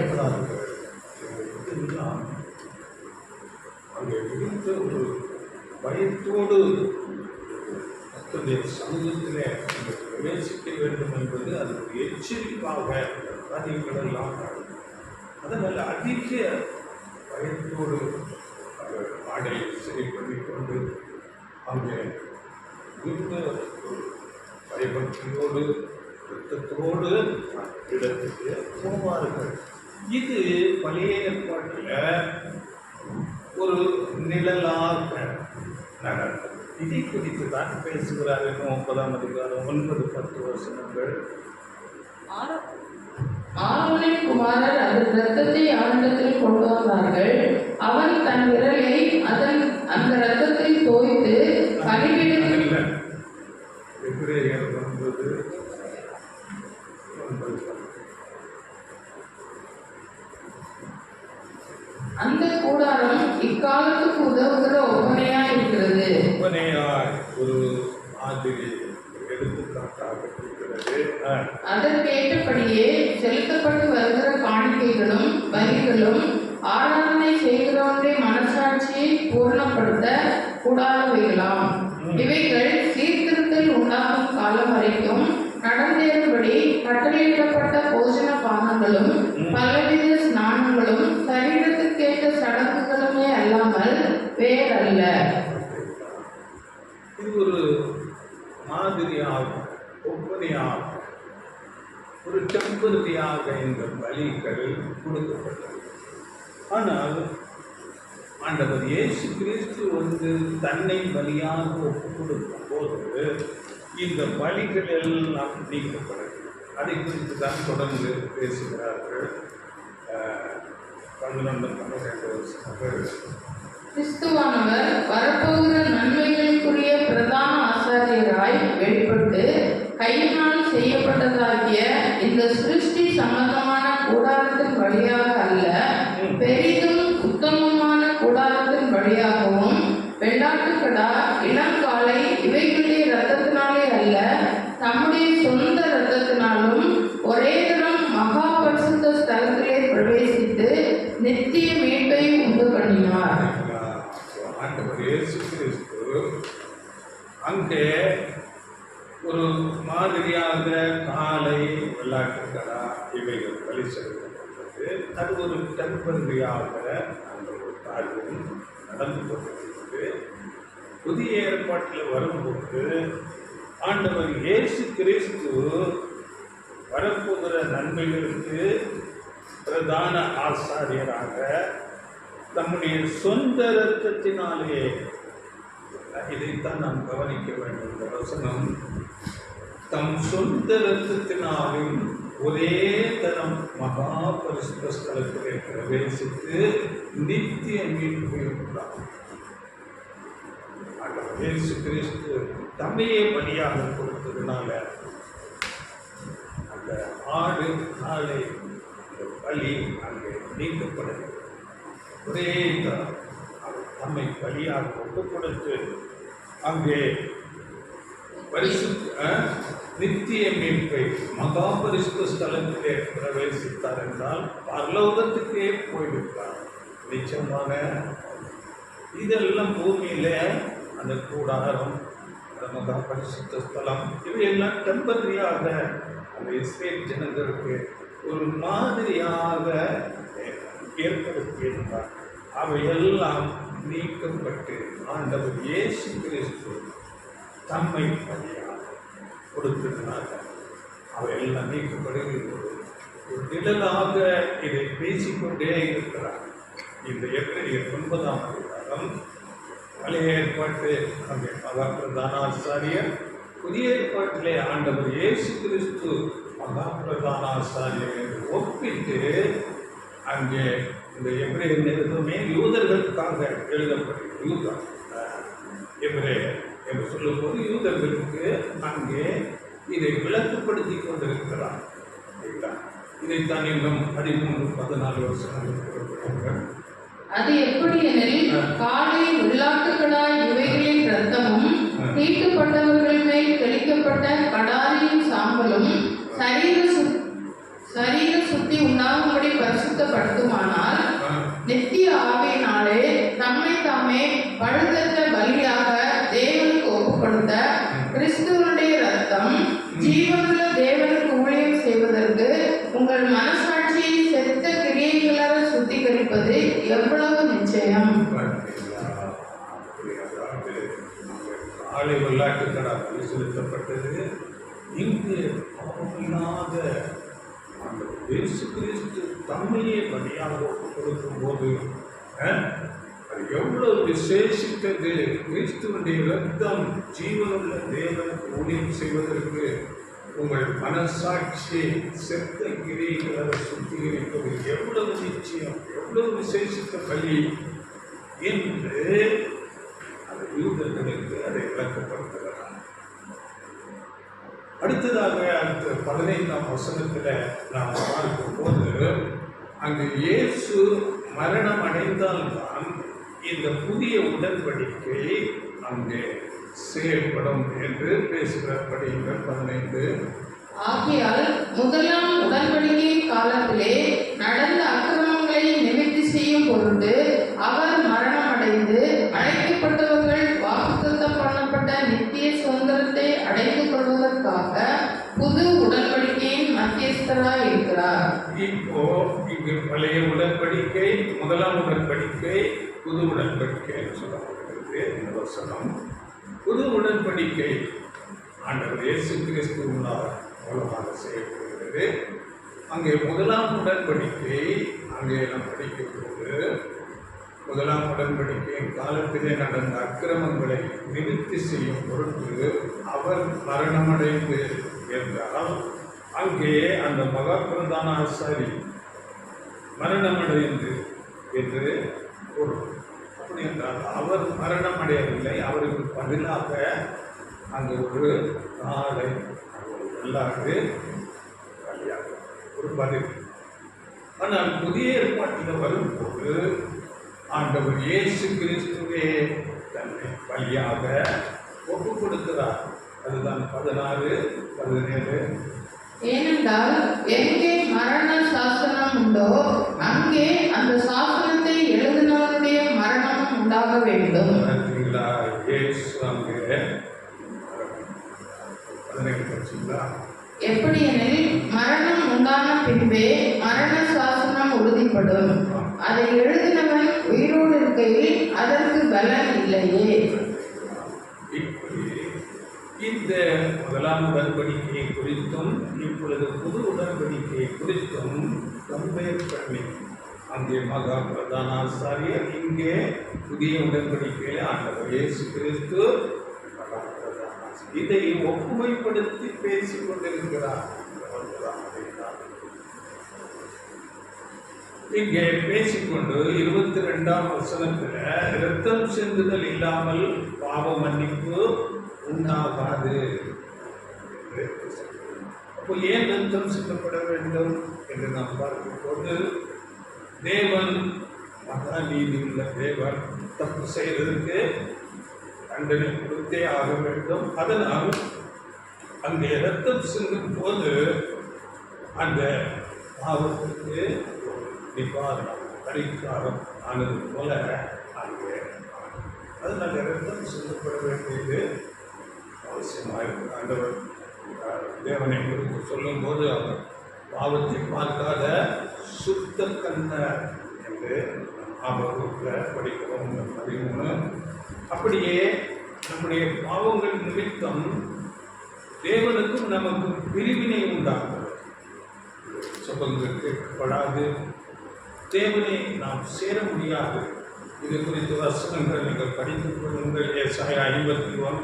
ஒரு பயத்தோடு சமூகத்திலே பிரவேசிக்க வேண்டும் என்பது அது ஒரு எச்சரிப்பாக காரியங்கள் எல்லாம். அதனால் அதிக பயத்தோடு ஆடை சரி பண்ணிக்கொண்டு அங்கே மிகுந்த பயபக்தியோடு இரத்தத்தோடு இடத்துக்கு போவார்கள். இது பழைய ஏற்பாட்டில் ஒரு நிழலாக நடக்கும். இதை குறித்து தான் பேசுகிறார். 9ஆம் அதிகாரம் 9-10 வசனங்கள். ஆரோனின் குமாரர் அதன் இரத்தத்தை அவனிடத்தில் கொண்டு வந்தார்கள். அவன் தன் விரலை அந்த இரத்தத்தில் தோய்த்து பலிபீடத்தில் எபிரேயர் 9:9 அந்த கூடாரம் இக்காலத்துக்கு உதவுகிற ஒப்பனையாய் இருக்கிறது. ஒப்பனையாய் ஒரு மாதிரி எடுத்துக்காட்டாக இருக்கிறது. அதற்கேற்றபடியே செலுத்தப்பட்டு வருகிற காணிக்கைகளும் பலிகளும் ஆராதனை செய்கிறவனுடைய மனசாட்சியை பூர்ணப்படுத்த கூடாதவைகளாம். இவைகள் சீர்திருத்தல் உண்டாகும் காலம் வரைக்கும் நடந்தேறும்படி கட்டளையிடப்பட்ட போஜன பானங்களும் பலவித ஸ்நானங்களும் சரீரத்துக்கேற்ற சடங்குகளுமே அல்லாமல் வேறல்ல. இது ஒரு மாதிரியாகும், ஒப்பனையாகும், ஒரு டெம்பரரியாக இந்த பலிகள் கொடுக்கப்பட்டது. ஆனால் ஆண்டவர் இயேசு கிறிஸ்து தன்னை பலியாக ஒப்பு கொடுக்கும் போது இந்த பலிகள் எல்லாம் நீக்கப்படும். அதை குறித்து தான் தொடர்ந்து பேசுகிறார்கள். 11-12 வருஷங்கள் கிறிஸ்துவானவர் வரப்போகிற நன்மைகளுக்குரிய பிரதான ஆசாரியராய் வெளிப்பட்டு கையினால் செய்யப்பட்டதாகிய இந்த சிருஷ்டி சம்பந்தமான கூடாரத்தின் வழியாக அல்ல, பெரிதும் உத்தமமான கூடாரத்தின் வழியாகவும் வெள்ளாட்டுக்கடா இளங்காலை இவைகளுடைய இரத்தத்தினாலே அல்ல, தம்முடைய சொந்த இரத்தத்தினாலும் ஒரே தரம் மகா பரிசுத்த ஸ்தலத்திலே பிரவேசித்து நித்திய மீட்பை உண்டு பண்ணினார். ஆண்டவர் இயேசு கிறிஸ்து அங்கே ஒரு மாதிரியாக காலை வெள்ளாட்டுக்கடா இவைகள் பலி செலுத்தப்பட்டது. அது ஒரு டெம்பரரியாக அந்த ஒரு காரியம் நடந்து கொண்டிருக்கிறது. புதிய ஏற்பாட்டில் வரும்போது ஆண்டவர் இயேசு கிறிஸ்து வரப்போகிற நன்மைகளுக்கு பிரதான ஆசாரியராக தம்முடைய சொந்த இரத்தத்தினாலே, இதைத்தான் நாம் கவனிக்க வேண்டும். இந்த வசனம் தம் சொந்த இரத்தத்தினாலும் ஒரே தரம் மகா பரிசுத்த ஸ்தலத்திலே பிரவேசித்து நித்திய மீட்பை உண்டாகும். இயேசு கிறிஸ்து தம்மையே பலியாக கொடுத்ததுனால அந்த ஆடு நாளை பலி அங்கே நீக்கப்படுகிறது. ஒரே தரம் அவர் தம்மை பலியாக ஒப்பு கொடுத்து அங்கே நித்திய மீட்பை மகா பரிசுத்த ஸ்தலத்திலே பிரவேசித்தார் என்றால் பரலோகத்துக்கே போய்விட்டார். நிச்சயமாக இதெல்லாம் பூமியில அந்த கூடாரம், அந்த மகா பரிசுத்த ஸ்தலம் இவையெல்லாம் டெம்பரரியாக அந்த இஸ்ரேல் ஜனங்களுக்கு ஒரு மாதிரியாக ஏற்படுத்தியிருந்தார். அவையெல்லாம் நீக்கப்பட்டு ஆண்டவர் இயேசு கிறிஸ்து தம்மை பலியாக கொடுத்ததுனால அவையெல்லாம் நீக்கப்படுகிறது. ஒரு நிழலாக இதை பேசிக்கொண்டே இருக்கிறார். இந்த எபிரேயர் 9ஆம் அதிகாரம் பழைய ஏற்பாட்டு அங்கே மகா பிரதான ஆசாரியர், புதிய ஏற்பாட்டிலே ஆண்டவர் இயேசு கிறிஸ்து மகா பிரதான ஆசாரியர் என்று ஒப்பிட்டு அங்கே இந்த எபிரேயர் நிருபமே யூதர்களுக்காக எழுதப்பட்டது. யூதர் எபிரேயர் என்று சொல்லும்போது யூதர்களுக்கு அங்கே இதை விளக்குப்படுத்தி கொண்டிருக்கிறார். இதைத்தான் இன்னும் 13-14 வருஷங்கள். அது எப்படி எனில், காலை உள்ளாட்டுக்கடாய் இவைகளின் இரத்தமும் தீட்டுப்பட்டவர்கள் மேல் தெளிக்கப்பட்ட கடாரியின் சாம்பலும் சரீர சுத்தி உண்டாகும்படி பரிசுத்தப்படுத்துமானால், நித்திய ஆவியினாலே தம்மை தாமே பழுதற்ற பலியாக தேவனுக்கு ஒப்புக்கொடுத்த கிறிஸ்துவனுடைய இரத்தம் ஜீவனுள்ள தேவனுக்கு ஊழியம் செய்வதற்கு உங்கள் மனசாட்சியை செத்த கிரியைகளால் சுத்திகரிப்பது எவ்வளவு நிச்சயம். காலை வெள்ளாட்டுக்கடா பலி செலுத்தப்பட்டது. இங்கு பாவமில்லாத அந்த இயேசு கிறிஸ்து தம்மையே பலியாக கொடுக்கும் போது அது எவ்வளவு விசேஷித்தது. கிறிஸ்துவனுடைய இரத்தம் ஜீவனுள்ள தேவனுக்கு ஊழியம் செய்வதற்கு உங்கள் மனசாட்சி செத்த கிரியைகளை சுத்திகரிப்பது எவ்வளவு நிச்சயம், எவ்வளவு விசேஷித்த பலி என்று அந்த யூதர்களுக்கு அதை விளக்கப்படுத்துகிறார். அடுத்ததாக அந்த 15ஆம் வசனத்தில் நாம் பார்க்கும்போது அங்கு இயேசு மரணம் அடைந்தால்தான் இந்த புதிய உடன்படிக்கை அங்கே செயல்படும் என்று பேசுகிறபடிங்கள் 15 ஆகையால் முதலாம் உடன்படிக்கையின் காலத்திலே நடந்த அக்கிரமங்களை நிவர்த்தி செய்யும் பொருட்டு அவர் மரணமடைந்து அழைக்கப்பட்டவர்கள் வாக்குத்தத்தம் பண்ணப்பட்ட நித்திய சுதந்திரத்தை அடைந்து கொள்வதற்காக புது உடன்படிக்கையின் மத்தியஸ்தராய் இருக்கிறார். இப்போ இங்கு பழைய உடன்படிக்கை, முதலாம் உடன்படிக்கை, புது உடன்படிக்கை சொல்லப்படுகிறது இந்த வசனம். புது உடன்படிக்கை ஆண்டவர் இயேசு கிறிஸ்து மூலமாக செய்யப்படுகிறது. அங்கே முதலாம் உடன்படிக்கை அங்கே நாம் படிக்கும்போது முதலாம் உடன்படிக்கையின் காலத்திலே நடந்த அக்கிரமங்களை நிவர்த்தி செய்யும் பொருட்டு அவர் மரணமடைந்து என்றால் அங்கே அந்த மகா பிரதான ஆசாரி மரணமடைந்து என்று பொருள். அப்படி என்றால் அவர் மரணமடையவில்லை, அவருக்கு பதிலாக அங்கு ஒரு நாளை எல்லாரு ஒரு பதில். ஆனால் புதிய ஏற்பாட்டில் வரும்போது ஆண்டவர் இயேசு கிறிஸ்துவே தன்னை பலியாக ஒப்பு கொடுக்கிறார். அதுதான் 16, 17. ஏனென்றால் எங்கே மரண சாசனம் உண்டோ அங்கே அந்த சாசனத்தை எழுதினவருடைய மரணமும் உண்டாக வேண்டும். எப்படியெனில் மரணம் உண்டான பின்பே மரண சாசனம் உறுதிப்படும். அதை எழுதினவன் உயிரோடு இருக்கையில் அதற்கு பலன் இல்லையே. இந்த முதலாம் உடன்படிக்கையை குறித்தும் இப்பொழுது புது உடன்படிக்கையை குறித்தும் கம்பேர் பண்ணி அங்கே மகா பிரதான ஆசாரியர், இங்கே புதிய உடன்படிக்கையில் ஆண்டவர் இயேசு கிறிஸ்து மகா பிரதான ஆசாரியர், இதை ஒப்புமைப்படுத்தி பேசிக் கொண்டிருக்கிறார். இங்கே பேசிக்கொண்டு 22ஆம் வசனத்தில் இரத்தம் சிந்துதல் இல்லாமல் பாவ மன்னிப்பு உண்டாகாது. அப்போ ஏன் இரத்தம் சிந்தப்பட வேண்டும் என்று நாம் பார்க்கும்போது, தேவன் மகா நீதி உள்ள தேவன், தப்பு செய்வதற்கு தண்டனை கொடுத்தே ஆக வேண்டும். அதனால் அங்கே இரத்தம் சிந்தும் போது அந்த பாவத்துக்கு நிவாரணம் பரிகாரம் ஆனது போல அங்கே அதனால் இரத்தம் சிந்தப்பட வேண்டியது அவசியமாக இருக்கு. ஆண்டவர் தேவனை குறித்து சொல்லும் போது அவர் பாவத்தை பார்க்காத சுத்த கண்ணர் என்று ஆபத்தில் படிக்கிறோம் 13. அப்படியே நம்முடைய பாவங்கள் நிமித்தம் தேவனுக்கும் நமக்கும் பிரிவினை உண்டாகிறது. சுபங்கள் கேட்கப்படாது, தேவனை நாம் சேர முடியாது. இது குறித்து வசனங்கள் நீங்கள் படித்துக் கொள்ளுங்கள். ஏசாயா 59, 1,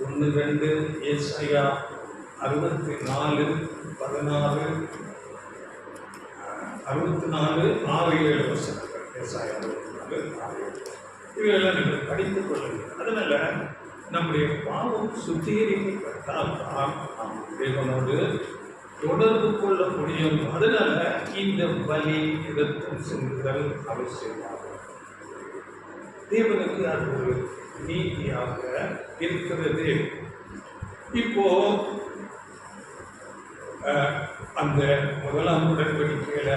2, ஏசாயா 64, 16, 64, 6, 7 வசனங்கள். ஏசாயா 64, 6, 7 இவையெல்லாம் நீங்கள் படித்துக் கொள்ளுங்கள். அதனால நம்முடைய பாவம் சுத்திகரிக்கப்பட்டால் தான் நாம் தேவனோடு தொடர்பு கொள்ள முடியும். அதனால இந்த பலி இரத்தம் சிந்துதல் அவசியமாகும். தேவனுக்கு அது ஒரு நீதியாக இருக்கிறது. இப்போ அந்த முதலாம் உடன்படிக்கையில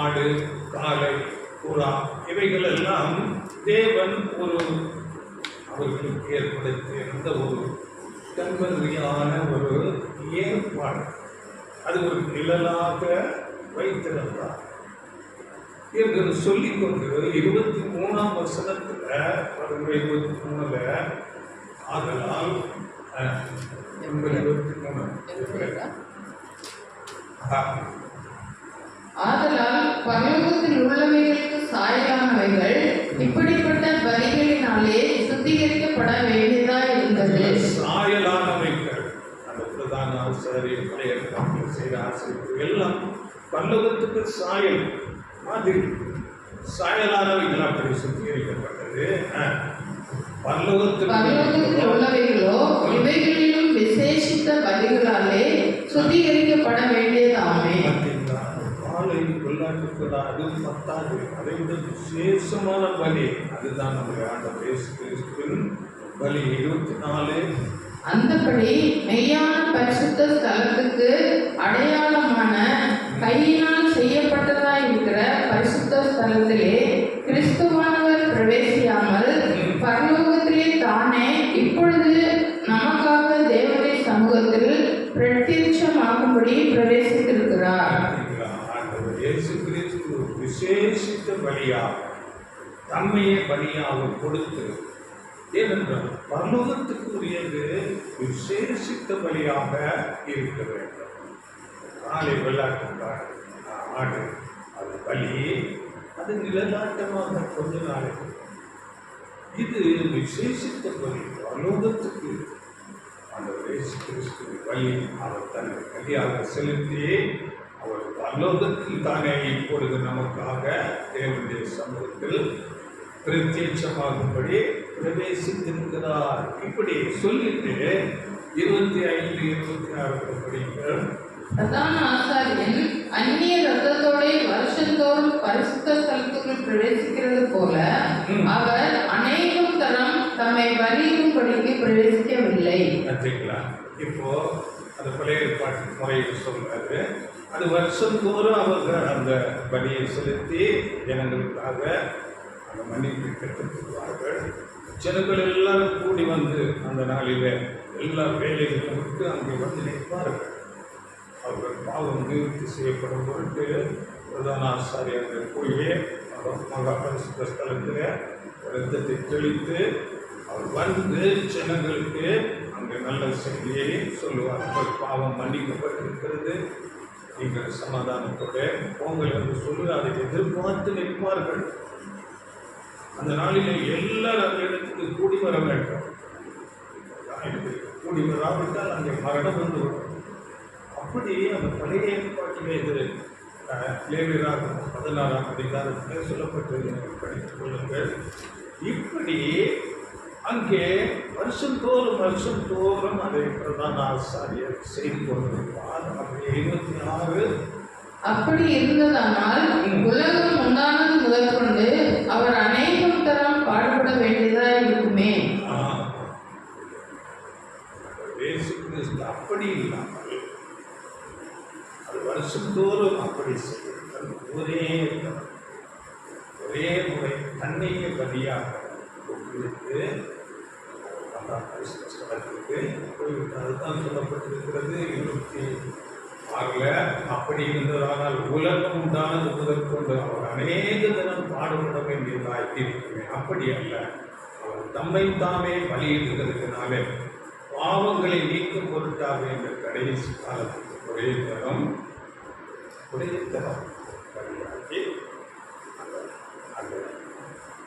ஆடு, காளை, புறா இவைகள் எல்லாம் தேவன் ஒரு அவர்களுக்கு ஏற்படுத்தியிருந்த ஒரு டெம்பரரியான ஒரு ஏற்பாடு. அது ஒரு நிழலாக வைத்திருந்தார் என்று சொல்லிக்கொண்டு 23ஆம் வசனத்தில் 23 ஆதலால் 23 ஆதலால் பரலோகத்தில் உள்ளவைகளுக்கு சாயலானவைகள் இப்படிப்பட்ட பலிகளினாலே சுத்திகரிக்கப்பட வேண்டியதா இருந்தது. சாயலானவைகள் அந்த பிரதான ஆசாரியர் பழைய செய்த ஆசிரியர்கள் எல்லாம் பரலோகத்துக்கு சாயல் மாதிரி சாயலானவைகள் அப்படி சுத்திகரிக்கப்பட்டது. பரலோகத்தில் உள்ளவைகளோ இவைகளிலும் விசேஷித்த பலிகளாலே சுத்திகரிக்கப்பட வேண்டியதாமே. காலை கொள்ளாட்டுக்களா அது பத்தாது, அதை விட விசேஷமான பலி அதுதான் நம்முடைய ஆண்டவர் இயேசு கிறிஸ்துவின் பலி. 24 அந்தபடி மெய்யான பரிசுத்த ஸ்தலத்துக்கு அடையாளமான கையினால் செய்யப்பட்டதாய் இருக்கிற பரிசுத்த ஸ்தலத்திலே கிறிஸ்துவானவர் பிரவேசியாமல் பரலோகத்திலே தானே இப்பொழுது நமக்காக தேவனுடைய சமூகத்தில் பிரத்யட்சமாகும்படி பிரவேசித்திருக்கிறார். ஆண்டவர் இயேசு கிறிஸ்து விசேஷித்த பலியாக தம்மையே பலியாக கொடுத்து, ஏனென்றால் பரலோகத்துக்கு உரியது விசேஷித்த பலியாக இருக்க வேண்டும். காலை வெள்ளாட்டு ஆடு அது பலி, அது நிழலாட்டமாக கொஞ்ச நாளைக்கு. இது விசேஷித்த பலி, பரலோகத்துக்கு ஆண்டவர் இயேசு கிறிஸ்து பலி அவர் தன்னை பலியாக செலுத்தி அவர் பரலோகத்தில் தானே இப்பொழுது நமக்காக தேவனுடைய சமூகத்தில் பிரத்யட்சமாகும்படி பிரவேசித்திருக்கிறார். இப்படி சொல்லிட்டு 25, 26 படிங்கள். பிரதான ஆசாரியன் அந்நிய ரத்தத்தோட வருஷந்தோறும் பரிசுத்த ஸ்தலத்துக்குள் பிரவேசிக்கிறது போல அவர் அநேகம் தரம் தம்மை பலியிடும்படிக்கு பிரவேசிக்கவில்லை. இப்போ அது பழைய ஏற்பாட்டு முறையில் சொல்றாரு. அது வருஷந்தோறும் அவர்கள் அந்த பலியை செலுத்தி ஜனங்களுக்காக அந்த மன்னிப்பு பெற்றுக்கொள்வார்கள். ஜனங்கள் எல்லாரும் கூடி வந்து அந்த நாளில் எல்லா வேலைகளும் விட்டு அங்கே வந்து நிற்பார்கள். அவர்கள் பாவம் நிவர்த்தி செய்யப்படும் பொருட்டு பிரதான ஆசாரியர்கள் போய் மகா பரிசுத்த ஸ்தலத்தில் ரத்தத்தை தெளித்து அவர் வந்து ஜனங்களுக்கு அங்கே நல்ல செய்தியை சொல்லுவார்கள். பாவம் மன்னிக்கப்பட்டிருக்கிறது, நீங்கள் சமாதானத்தோட பொங்கல் என்று சொல்லி அதை எதிர்பார்த்து நிற்பார்கள். அந்த நாளில் எல்லாரும் அந்த இடத்துக்கு கூடி வர வேண்டும். கூடி வராவிட்டால் அங்கே மரணம் வந்துவிடும். அப்படி அந்த பழைய ஏற்பாட்டிலே இது லேவியராக 16ஆம் அதிகாரத்தில் சொல்லப்பட்டது, படித்துக் கொள்ளுங்கள். இப்படி அங்கே வருஷந்தோறும் அதை பிரதான ஆசாரியர் செய்து கொண்டிருப்பார். அப்படி 26 அப்படி இருந்ததானால் உலகம் உண்டானது முதற்கொண்டு அவர் அநேகம் தரம் பாடுபட வேண்டியதா இருக்குமே. அப்படி இல்லாமல் அது வருஷந்தோறும் அப்படி செய்யும். ஒரே முறை தன்னையே பலியாக கொடுத்து போய்விட்டு அதுதான் சொல்லப்பட்டிருக்கிறது 26. அப்படி இருந்ததானால் உலகம் உண்டானது முதற்கொண்டு அவர் அநேக தினம் பாடுபட வேண்டியதாக இருக்குமே. அப்படி அல்ல, அவர் தம்மை தாமே பலியிடுகிறதுனாலே பாவங்களை நீக்கும் பொருட்டாக என்ற கடைசி காலத்துக்கு ஒரே தரம் பலியாகி அந்த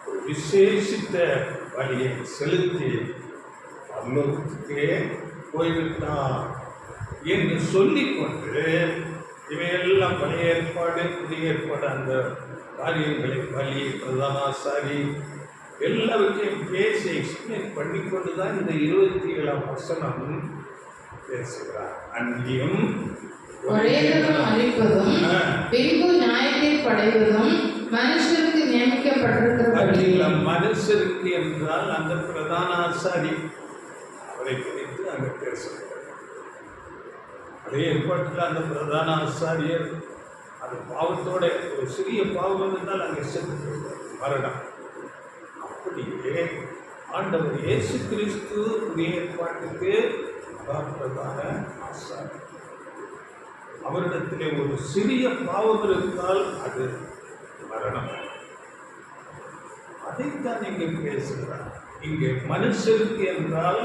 ஒரு விசேஷித்த பலியை செலுத்தி பரலோகத்துக்கே போய்விட்டார் என்று சொல்லிக்கொண்டு இவையெல்லாம் பழைய ஏற்பாடு புதிய ஏற்பாடு அந்த காரியங்களை பலி பிரதானாசாரி எல்லாவற்றையும் பேசி எக்ஸ்பிளைன் பண்ணிக்கொண்டு தான் இந்த 27ஆம் வசனம் பேசுகிறார். அன்றியும் ஒரே தரம் அளிப்பதும் பின்பு நியாயத்தை படைவதும் மனுஷருக்கு நியமிக்கப்பட்டிருக்கிற மனுஷருக்கு என்றால் அந்த பிரதான ஆசாரி அவரை குறித்து அங்கே பேசுகிறார். அதே ஏற்பாட்டில் அந்த பிரதான ஆசாரியர் அது பாவத்தோட ஒரு சிறிய பாவம் இருந்தால் அங்கே சென்று மரணம். அப்படியே ஆண்டவர் இயேசு கிறிஸ்து புதிய ஏற்பாட்டுக்கு பிரதான ஆசாரியர். அவரிடத்திலே ஒரு சிறிய பாவம் இருந்தால் அது மரணம். அதைத்தான் இங்கே பேசுகிறார். இங்கே மனுஷருக்கு என்றால்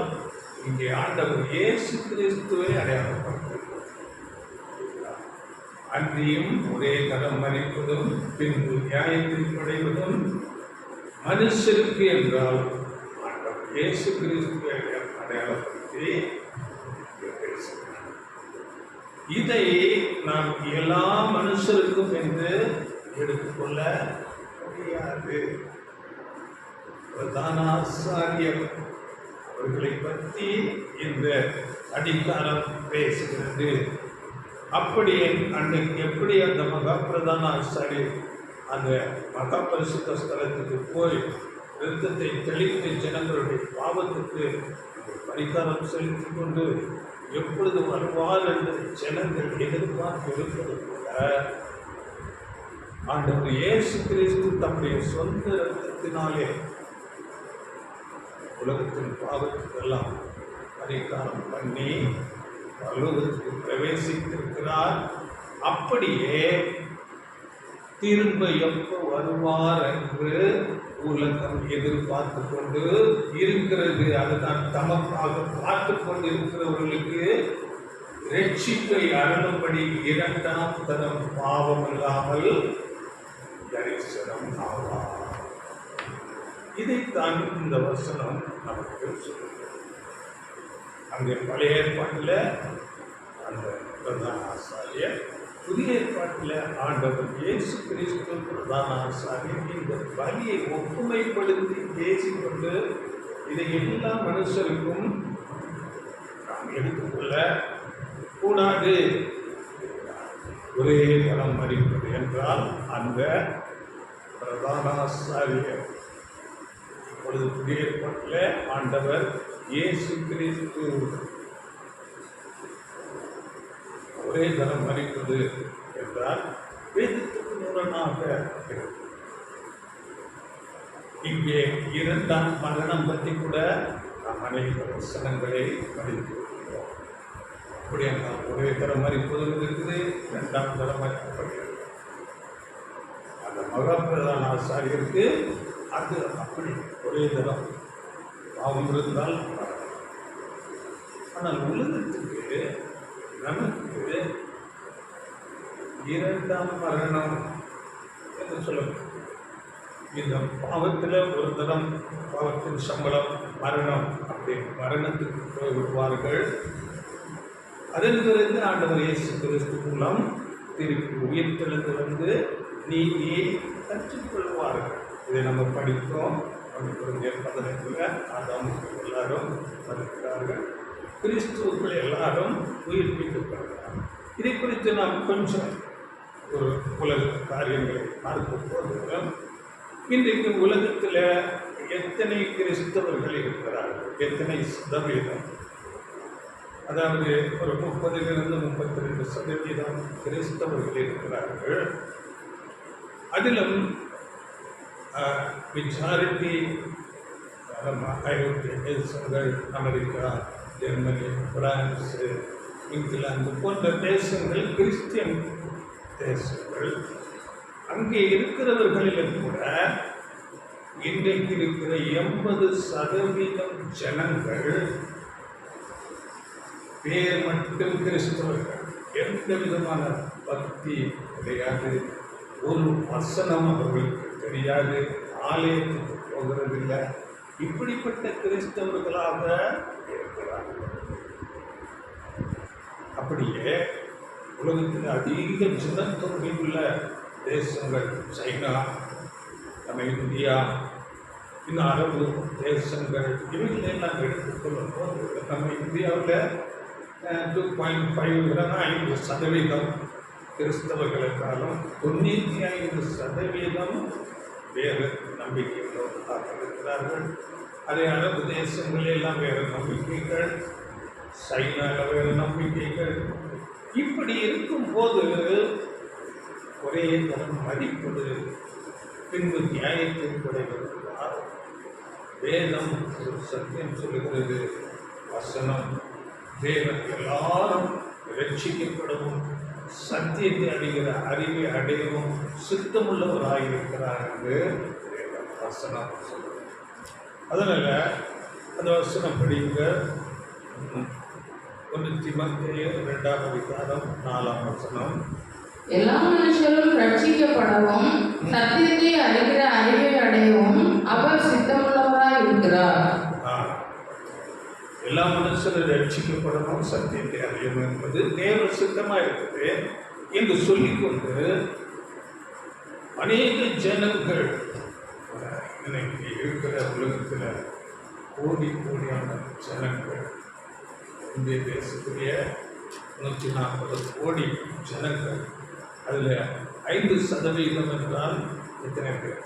இங்கே ஆண்டவர் இயேசு கிறிஸ்துவை அடையாளப்படுத்துகிறார். அன்றியும் ஒரே தரம் மறிப்பதும் பின்பு நியாயத்தில் படைவதும் மனுஷருக்கு என்றால் ஆண்டவர் இயேசு கிறிஸ்துவை அடையாளப்படுத்தி பேசுகிறார். இதை நாம் எல்லா மனுஷருக்கும் என்று எடுத்துக்கொள்ள முடியாது. பிரதானாசாரியர் அவர்களை பற்றி இந்த அதிகாரம் பேசுகிறது. அப்படி அன்றைக்கு எப்படி அந்த மகா பிரதான ஆசாரியர் அந்த மகா பரிசுத்த ஸ்தலத்துக்கு போய் இரத்தத்தை தெளித்து ஜனங்களுடைய பாவத்துக்கு அதிகாரம் செலுத்திக் கொண்டு எப்பொழுது வருவார் என்று ஜனங்கள் எதிர்பார்த்து இருப்பது போல ஆண்டவர் இயேசு கிறிஸ்து தம்முடைய சொந்த இரத்தத்தினாலே உலகத்தின் பாவத்துக்கெல்லாம் பரிகாரம் பண்ணி பரலோகத்துக்கு பிரவேசித்திருக்கிறார். அப்படியே திரும்ப எப்போ வருவார் என்று உலகம் எதிர்பார்த்து கொண்டு இருக்கிறது. அதுதான் தமக்காக பார்த்து கொண்டு இருக்கிறவர்களுக்கு ரட்சிப்பை அருளும்படி இரண்டாம் தரம் பாவம் இல்லாமல் தரிசனம் ஆவார். இதைத்தான் இந்த வசனம் நமக்கு சொல்லுகிறது. அங்கே பழைய ஏற்பாட்டில் அந்த பிரதான ஆசாரியர், புதிய ஏற்பாட்டில் ஆண்டவர் இயேசு கிறிஸ்து பிரதான ஆசாரியர் இந்த பலியை ஒப்புமைப்படுத்தி பேசிக்கொண்டு இதை எல்லா மனுஷருக்கும் நாம் எடுத்துக்கொள்ள கூடாது. ஒரே பலம் மறிப்பது என்றால் அந்த பிரதான ஆசாரியர் இப்பொழுது புதிய ஏற்பாட்டில் ஆண்டவர் இயேசு கிறிஸ்து ஒரே தரம் மறிப்பது என்றால் வேதத்துக்கு முரணாக இருக்கிறது. இங்கே இரண்டாம் மரணம் பற்றி கூட நாம் அநேக வசனங்களை படித்திருக்கிறோம். அப்படி என்றால் ஒரே தரம் மறிப்பதும் இருக்குது, இரண்டாம் தரம் மறிக்கப்படுகிறது. அந்த மகாபிரதான ஆசாரியருக்கு அது அப்படி ஒரே தரம் பாவம் இருந்தால். ஆனால் உலகத்துக்கு நமக்கு இரண்டாம் மரணம் என்று சொல்லப்படும். இந்த பாவத்தில் ஒரு தரம் பாவத்தின் சம்பளம் மரணம், அப்படி மரணத்துக்கு போய் விடுவார்கள். அதன் பிறகு ஆண்டவர் இயேசு கிறிஸ்து மூலம் திருப்பி உயிர்த்தெழுந்து வந்து நீதியை கற்றுக்கொள்வார்கள். இதை நம்ம படித்தோம். 15 ஆதாம் எல்லாரும் மறுக்கிறார்கள், கிறிஸ்துவுக்குள் எல்லாரும் உயிர்ப்பிக்கப்படுகிறார்கள். இதை குறித்து நாம் கொஞ்சம் ஒரு உலக காரியங்களை பார்க்க போகிறோம். இன்றைக்கு உலகத்தில் எத்தனை கிறிஸ்தவர்கள் இருக்கிறார்கள்? எத்தனை சதவீதம்? அதாவது ஒரு 30லிருந்து 32% கிறிஸ்தவர்கள் இருக்கிறார்கள். அதிலும் மெஜாரிட்டி ஐரோப்பிய தேசங்கள், அமெரிக்கா, ஜெர்மனி, பிரான்ஸ், இங்கிலாந்து போன்ற தேசங்கள் கிறிஸ்டியன் தேசங்கள். அங்கே இருக்கிறவர்களிலும் கூட இன்றைக்கு இருக்கிற 80% ஜனங்கள் பேர் மட்டும் கிறிஸ்தவர்கள். எந்த விதமான பக்தி கிடையாது, ஒரு வசனம் அவர்களுக்கு தெரியாது, ஆலயத்துக்கு போகிறதில்லை. இப்படிப்பட்ட கிறிஸ்தவர்களாக இருக்கிறார்கள். அப்படியே உலகத்தில் அதிக ஜனத்தொகை உள்ள தேசங்கள் சைனா, நம்ம இந்தியா, இன்னும் அரபு தேசங்கள், இவைகளெல்லாம் எடுத்துக்கொள்ளும் போது நம்ம இந்தியாவில் 2.5% கிறிஸ்தவர்கள் என்றாலும் 95% வேறு நம்பிக்கைகளோடு இருக்கிறார்கள். அதே அரபு தேசங்களெல்லாம் வேறு நம்பிக்கைகள், சைனாவில் வேறு நம்பிக்கைகள். இப்படி இருக்கும்போது ஒரே தரம் மதிப்பது, பின்பு நியாயத்தை குறைவதால் வேதம் ஒரு சத்தியம் சொல்லுகிறது. வசனம் தேவன் எல்லாரும் ரட்சிக்கப்படவும் சத்தியத்தை அடைகிற அறிவை அடையவும் சித்தமுள்ளவராயிருக்கிறார் என்று வசனம் சொல்லுது. அதனால் அந்த வசனம் படிங்க. 1 தீமோத்தேயு 2ஆம் அதிகாரம் 4ஆம் வசனம். எல்லா மனுஷரும் ரட்சிக்கப்படவும் சத்தியத்தை அறிகிற அறிவை அடையவும் அவர் சித்தமுள்ளவராய் இருக்கிறார். எல்லா மனுஷரும் ரட்சிக்கப்படணும், சத்தியத்தை அறியணும் என்பது தேவ சித்தமாக இருக்குது என்று சொல்லிக்கொண்டு அநேக ஜனங்கள் இன்னைக்கு இருக்கிற உலகத்தில் கோடியான ஜனங்கள், இந்திய தேசத்துடைய 140 கோடி ஜனங்கள், அதில் 5% என்றால் எத்தனை பேர்?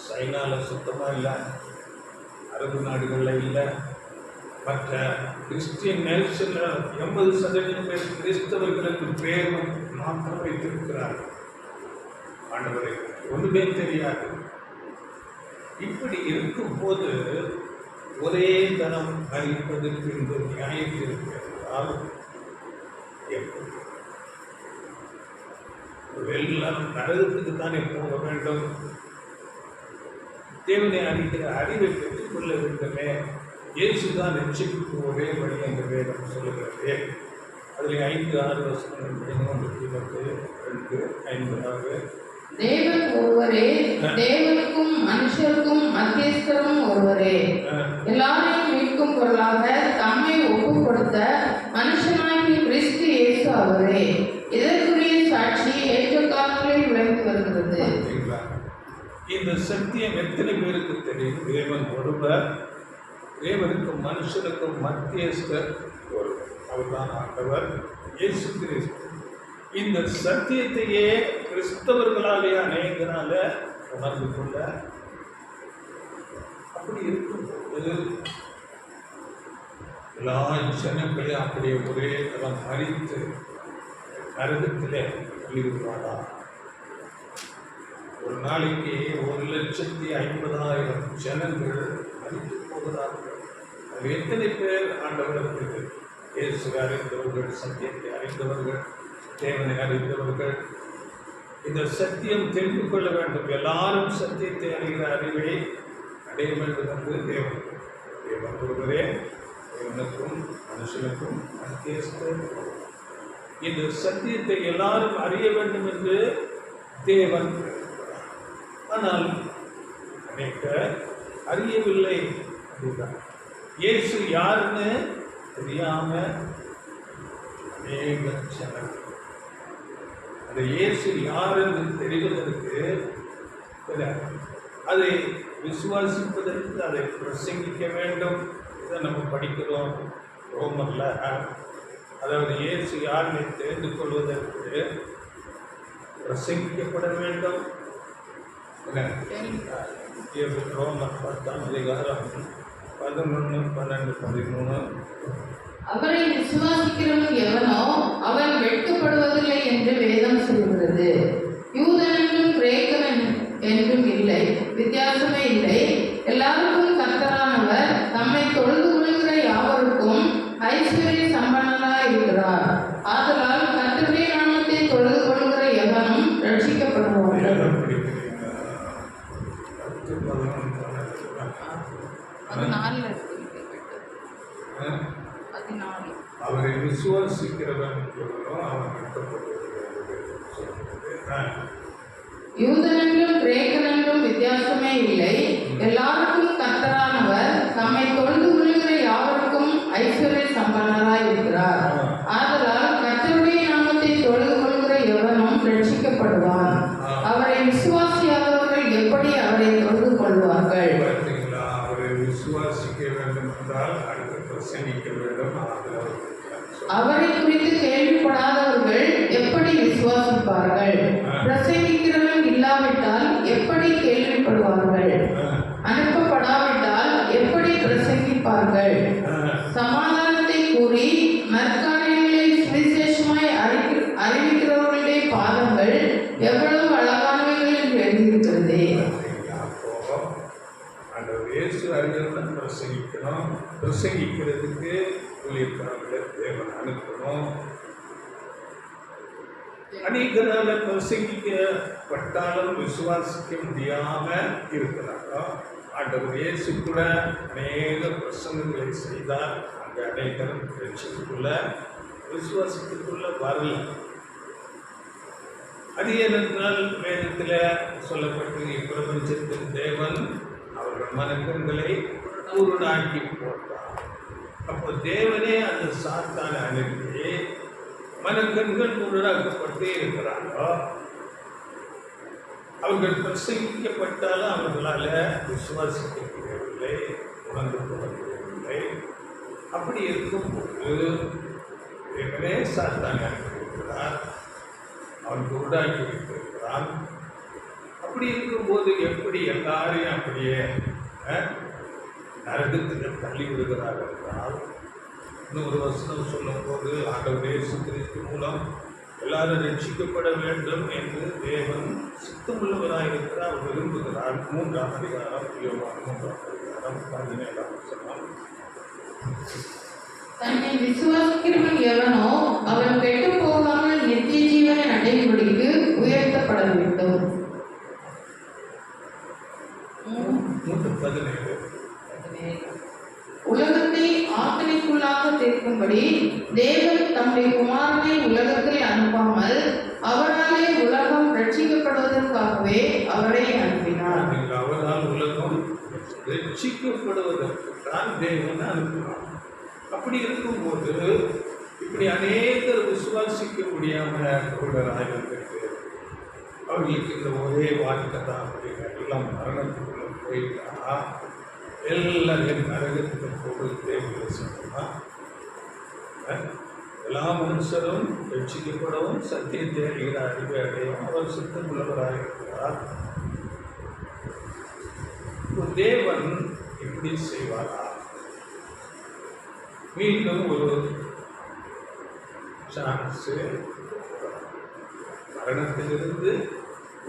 சைனாவில் சுத்தமாக இல்லை, அரபு நாடுகளில் இல்லை, மற்ற கிறிஸ்டியன் நேஷன்ல 80% பேர் கிறிஸ்தவர்களுக்கு பேர் மாற்றம் வைத்திருக்கிறார்கள். ஆண்டவரை ஒன்றுமே தெரியாது. இப்படி இருக்கும்போது ஒரே தரம் மறிப்பது பின்பு நியாயத்திற்கு என்றால் எப்படி? எல்லாம் நரகத்துக்கு தானே போக வேண்டும். தேவனை அறிகிற அறிவை பெற்றுக் கொள்ள வேண்டுமே. இயேசுதான் ரட்சிப்புக்கு ஒரே வழி என்று வேதம் சொல்லுகிறது. அதில் 5-6 வசனங்கள் படிக்கணும். 2-5 தேவன் ஒருவரே, தேவனுக்கும் மனுஷருக்கும் மத்தியஸ்தரும் ஒருவரே, எல்லாரையும் மீட்கும் பொருளாக தம்மை ஒப்பு கொடுத்த மனுஷனாகிய கிறிஸ்து இயேசு அவரே. இதற்குரிய சாட்சி ஏற்ற காலங்களில் விளங்கி வருகிறது. இந்த சத்தியம் எத்தனை பேருக்கு தெரியும்? தேவன் ஒருவர், தேவனுக்கும் மனுஷனுக்கும் மத்தியஸ்தர் ஒருவர், அவர்தான் ஆண்டவர் இயேசு கிறிஸ்து. இந்த சத்தியத்தையே கிறிஸ்தவர்களாலே அநேகனால உணர்ந்து கொள்ள, அப்படி இருக்கும்போது எல்லா ஜனங்களையும் அப்படியே ஒரே தரம் மறித்து நரகத்திலே தள்ளிவிடுவாரா? ஒரு நாளைக்கு 1,50,000 ஜனங்கள் மறித்து போகிறார்கள். அது எத்தனை பேர் ஆண்டவருக்கு இயேசுவை அறிந்தவர்கள், சத்தியத்தை அறிந்தவர்கள், தேவனை அறிந்தவர்கள்? இந்த சத்தியம் தெரிந்து கொள்ள வேண்டும். எல்லாரும் சத்தியத்தை அறிகிற அறிவை அடைய வேண்டும் என்று தேவன் ஒருவரே, தேவனுக்கும் மனுஷனுக்கும் மத்தியஸ்தர். இந்த சத்தியத்தை எல்லாரும் அறிய வேண்டும் என்று தேவன், ஆனால் அநேக அறியவில்லை. அதுதான் இயேசு யாருன்னு தெரியாம அநேக ஜனங்கள். அந்த இயேசு யாருன்னு தெரிவதற்கு, அதை விசுவாசிப்பதற்கு, அதை பிரசங்கிக்க வேண்டும். இதை நம்ம படிக்கிறோம் ரோமர்ல. அதாவது இயேசு யாருன்னு தெரிந்து கொள்வதற்கு பிரசங்கிக்கப்பட வேண்டும். ரோமர் 10:11-12-13. அவரை விசுவாசிக்கிறவன் எவனோ அவன் வெட்கப்படுவதில்லை என்று வேதம் சொல்கிறது. யூதனும் கிரேக்கன் என்றும் இல்லை, வித்தியாசமே இல்லை. எல்லாருக்கும் கர்த்தரானவர் தம்மை தொழுது கொள்கிற யாவருக்கும் ஐஸ்வர்ய சம்பன்னராய் இருக்கிறார். ஆதலால் கர்த்தருடைய நாமத்தை தொழுது கொள்கிற எவனும் ரட்சிக்கப்படுவார்கள். அவரை விசுவாசிக்கிறவன் அவன் யூதனென்றும் கிரேக்கனென்றும் வித்தியாசமே இல்லை. எல்லாருக்கும் கர்த்தரானவர் தம்மை தொழுது கொள்கிற யாவருக்கும் ஐஸ்வர்ய சம்பன்னராய் இருக்கிறார். ஆதலால் கர்த்தருடைய நாமத்தை தொழுது கொள்கிற எவனும் ரட்சிக்கப்படுவான். அவரை விசுவாசியாதவர்கள் எப்படி அவரை தொழுது கொள்வார்கள்? அவரை விசுவாசிக்க வேண்டும் என்றால் அடுத்து பிரசங்கிக்க வேண்டும். அவரை குறித்து கேள்விப்படாதவர்கள் எப்படி விசுவாசிப்பார்கள்? பிரசங்கிக்கிறவன் இல்லாவிட்டால் எப்படி கேள்விப்படுவார்கள்? அனுப்பப்படாவிட்டால் எப்படி பிரசங்கிப்பார்கள்? சமாதானத்தை கூறி நற்காரியங்களை சுவிசேஷமாய் அறிவிக்கிறவர்களுடைய பாதங்கள் எவ்வளவு அழகானவைகள் என்று எழுதியிருக்கிறது. இயேசு அறிஞர்கள் பிரசங்கிக்கணும். பிரசங்கிக்கிறதுக்கு ஊழியக்காரர்களை தேவன் அனுப்பணும். அநேகரால பிரசங்கிக்கப்பட்டாலும் விசுவாசிக்க முடியாம இருக்கிறாங்க. ஆண்டவர் இயேசு கூட அநேக பிரசங்கங்களை செய்தார். அங்கே அநேகரும் ரட்சித்துக்குள்ள விசுவாசத்துக்குள்ள வரல. அது ஏனென்றால் வேதத்தில் சொல்லப்பட்டு இப்பிரபஞ்சத்தின் தேவன் அவர்கள் மனக்கண்களை குருடாக்கி போட்டார். அப்போ தேவனே அந்த சாத்தானை அனுப்பி மனக்கண்கள் குருடாக்கப்பட்டே இருக்கிறார்களோ, அவர்கள் பிரசங்கிக்கப்பட்டாலும் அவர்களால் விசுவாசிக்க முடியவில்லை, உணர்ந்து கொள்ள முடியவில்லை. அப்படி இருக்கும்போது தேவனே சாத்தானை அனுப்பியிருக்கிறார், அவன் குருடாக்கி வைத்திருக்கிறான். அப்படி இருக்கும்போது எப்படி எல்லாரையும் அப்படியே நரகத்துக்கு தள்ளி விடுகிறார் என்றால், இன்னொரு வசனம் சொல்லும் போது ஆண்டவர் இயேசு கிறிஸ்து மூலம் எல்லாரும் ரட்சிக்கப்பட வேண்டும் என்று தேவன் சித்தமுள்ளவராயிருக்கிறார், அவர் விரும்புகிறார். 3ஆம் அதிகாரம் யோவான் 3ஆம் அதிகாரம் 17ஆம் வசனம். தன்னை விசுவாசிக்கிறவன் எவனோ அவன் கெட்டு போகாமல் நித்திய ஜீவனை அடையும்படிக்கு உயர்த்தப்பட வேண்டும். 3:17. உலகத்தை ஆக்கினைக்குள்ளாக தீர்க்கும்படி தேவன் தம்முடைய குமாரனை உலகத்தில் அனுப்பாமல் அவராலே உலகம் ரட்சிக்கப்படுவதற்காகவே அவரை அனுப்பினார். அவரால் உலகம் ரட்சிக்கப்படுவதற்கு தான் தேவன் அனுப்பினார். அப்படி இருக்கும்போது இப்படி அநேகர் விசுவாசிக்க முடியாம இருந்திருக்கு. அவர்களுக்கு இந்த ஒரே வாழ்க்கை தான் அப்படிங்க, எல்லாம் மரணத்துக்குள்ள போயிட்டா எல்லாரையும் நரகத்துக்கு போட்டு தேவையில்லை சொன்னா, எல்லா மனுஷரும் ரட்சிக்கப்படவும் சத்தியத்தை அறிகிற அறிவை அடையவும் அவர் சித்தமுள்ளவராயிருக்கிறார். தேவன் இப்படி செய்வாரா? மீண்டும் ஒரு சான்ஸ், மரணத்திலிருந்து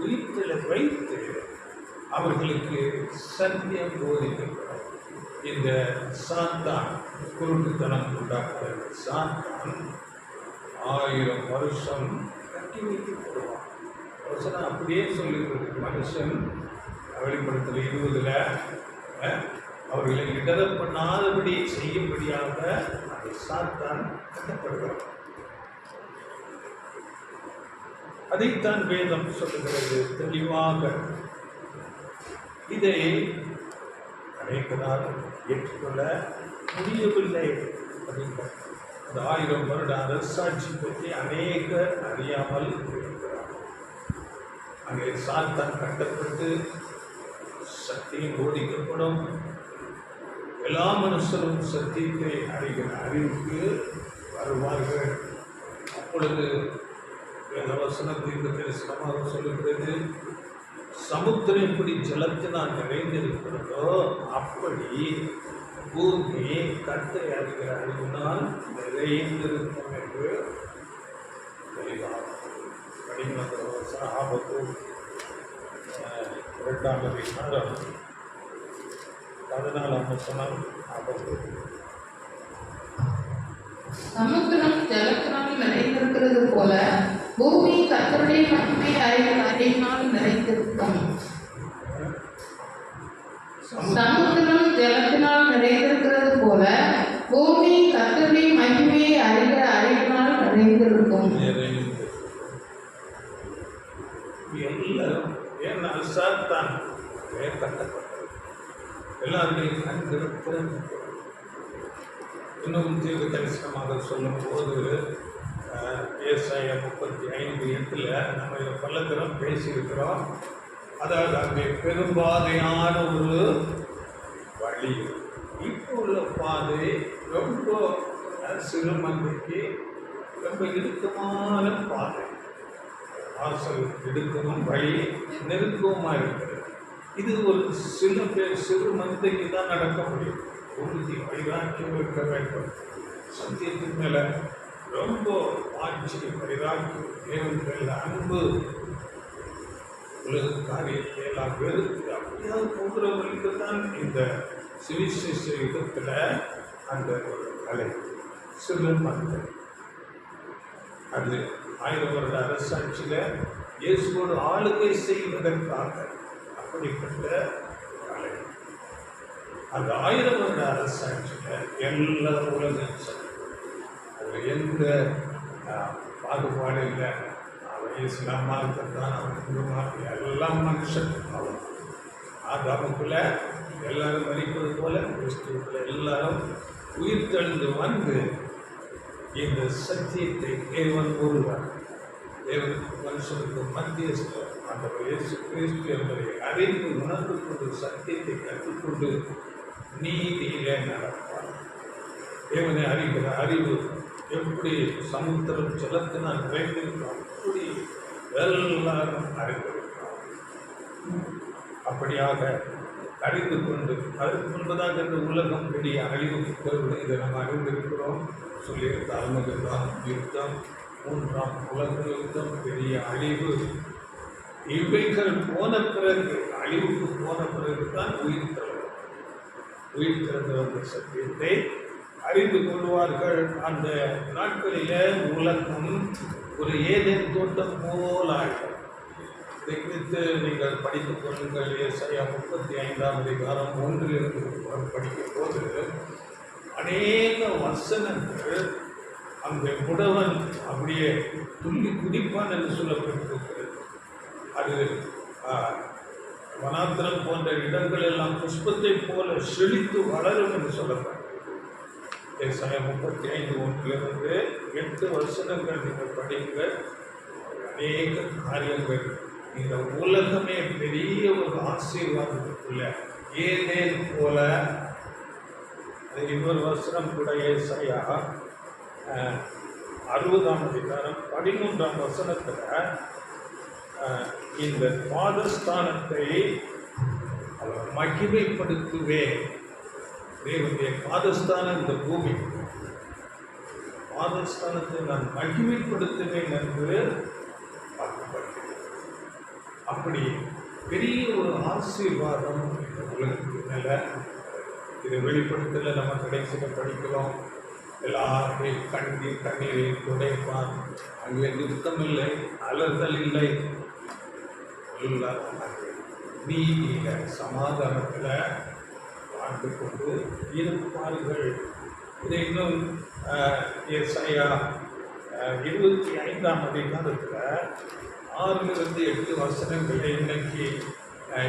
உயிர்த்தலை வைத்து அவர்களுக்கு சத்தியம் போதிக்கப்படும். இந்த சாத்தான், குருட்டுத்தனம் உண்டாக்குற சாத்தான் 1000 வருஷம் கட்டி வைக்கப்படுவான். வசனம் அப்படியே சொல்லுகிறது. மனுஷன் வெளிப்படுத்தல் 20 அவர்களை இடர பண்ணாதபடி செய்யும்படியாக அந்த சாத்தான் கட்டப்படுகிறார். அதைத்தான் வேதம் சொல்லுகிறது தெளிவாக. இதை அநேகரால் ஏற்றுக்கொள்ள முடியவில்லை. அந்த 1000 வருட அரசாட்சி பற்றி அநேகர் அறியாமல் இருக்கிறார். அங்கே சாத்தான் கட்டப்பட்டு சத்தியம் போதிக்கப்படும். எல்லா மனுஷரும் சத்தியத்தை அறிகிற அறிவுக்கு வருவார்கள். அப்பொழுது வசனத்திற்கு தரிசனமாக சொல்லுகிறது, சமுத்திரம் எப்படி ஜலத்தினால் நிறைந்திருக்கிறதோ அப்படி பூமி கர்த்தரை அறிகிற அறிவினால் நிறைந்திருக்கும் என்று தெளிவாக ஆபத்து 2ஆம் அதிகாரம் 14ஆம் வசனம். ஆபத்து சமுத்திரம் ஜலத்தினால் நிறைந்திருக்கிறது போல பூமி கர்த்தருடைய மகிமை அறிவினால் நிறைந்திருக்கும். சமுத்திரம் ஜலத்தினால் நிறைந்திருக்கிறது போல பூமி கர்த்தருடைய மகிமையை அறிகிற அறிவினால் நிறைந்திருக்கும். எல்லாரும் ஏன்னா சாத்தான் கட்டப்பட்டது. எல்லாருடைய கண்கள் திறந்து. இன்னும் தீர்க்க தரிசனமாக சொல்லும் போது ஏசாயா 35:8 நம்ம இதை பலதரம் பேசியிருக்கிறோம். அதாவது அங்கே பெரும்பாதையான ஒரு வழி. இப்போ உள்ள பாதை ரொம்ப சிறுமந்தைக்கு ரொம்ப இறுக்கமான பாதை. வாசல் இடுக்கமும் வழி நெருக்கமாக இருக்கிறது. இது ஒரு சில பேர் சிறு மந்தைக்கு தான் நடக்க முடியும். உறுதி வைராக்கியம் இருக்க வேண்டும். சத்தியத்தின் மேலே ரொம்ப ஆட்சி வைராக்கியம், தேவன் மேல அன்பு, உலக காரியத்தை எல்லாம் வெறுத்து அப்படியாவது போகிறவர்களுக்கு தான் இந்த சுவிசேஷ யுகத்தில் அந்த ஒரு கலை சிறு மந்தை. அது 1000 வருட அரசாட்சியில் இயேசுவோடு ஆளுகை செய்வதற்காக அப்படிப்பட்ட கலை. அந்த 1000 வருட அரசாட்சியில் எல்லா உலகம் அதில் எந்த பாகுபாடு இல்லை. அவன் இஸ்லாமா இருக்கத்தான், அவன் இந்துமா, எல்லாம் மனுஷன். அவன் ஆதாமுக்குள்ள எல்லாரும் மறிப்பது போல கிறிஸ்துவுக்குள்ள எல்லாரும் உயிர் தெழுந்து வந்து இந்த சத்தியத்தை தேவன் ஒருவர், தேவன் மனுஷனுக்கு மத்தியஸ்தர் அந்த இயேசு கிறிஸ்து என்பதை அறிந்து உணர்ந்து கொண்டு சத்தியத்தை கற்றுக்கொண்டு நீதியிலே நடப்பார். தேவனை அறிகிற அறிவு எப்படி சமுத்திரம் ஜலத்தினால் நிறைந்திருக்கிறோம் அப்படி எல்லாரும் அறிந்திருக்கிறோம். அப்படியாக அறிந்து கொண்டு அதற்கு முன்பதாக இந்த உலகம் பெரிய அழிவுக்கு போய்விடும். இதை நம்ம அறிந்திருக்கிறோம். சொல்லியிருந்தாலும் இதுதான் யுத்தம், 3ஆம் உலக யுத்தம், பெரிய அழிவு. இவைகள் போன பிறகு, அழிவுக்கு போன பிறகுதான் உயிர் திறந்த அந்த சத்தியத்தை அறிந்து கொள்வார்கள். அந்த நாட்களிலே உலகம் ஒரு ஏதேன் தோட்டம் போல் ஆகும். இதை குறித்து நீங்கள் படித்துக் கொள்ளுங்கள். ஏசாயா 35ஆம் அதிகாரம் 1 படிக்கும் போது அநேக வசனங்கள் அந்த முடவன் அப்படியே துள்ளி குதிப்பான் என்று சொல்லப்பட்டிருக்கிறது. அது வனாந்திரம் போன்ற இடங்கள் எல்லாம் புஷ்பத்தை போல செழித்து வளரும் என்று சொல்லப்பட்டது. ஏசாயா 35:1 8 வசனங்கள் நீங்கள் படிங்கள். அநேக காரியங்கள். இந்த உலகமே பெரிய ஒரு ஆசீர்வாதத்துக்குள்ள ஏதேன் போல. இன்னொரு வசனம் கூட ஏசாயா 60ஆம் அதிகாரம் 13ஆம் வசனத்தில் இந்த பாதஸ்தானத்தை அவர் மகிமைப்படுத்துவேன். தேவனுடைய பாதஸ்தானம் இந்த பூமி, பாதஸ்தானத்தை நான் மகிமைப்படுத்துவேன் என்று பார்க்கப்படுகிறேன். அப்படி பெரிய ஒரு ஆசீர்வாதம் இந்த உலகத்துக்கு மேலே. இதை வெளிப்படுத்தல நம்ம கடைசியில் படிக்கிறோம். எல்லாருமே கண்ணீரை துடைப்பான். அங்கே துக்கம் இல்லை, அலறுதல் இல்லை. எல்லாரும் நீதியில் சமாதானத்தில் வாழ்ந்து கொண்டு இருப்பார்கள். இதை இன்னும் ஏசாயா 25ஆம் அதிகாரத்தில் 6-8 வசனங்களை இன்னைக்கு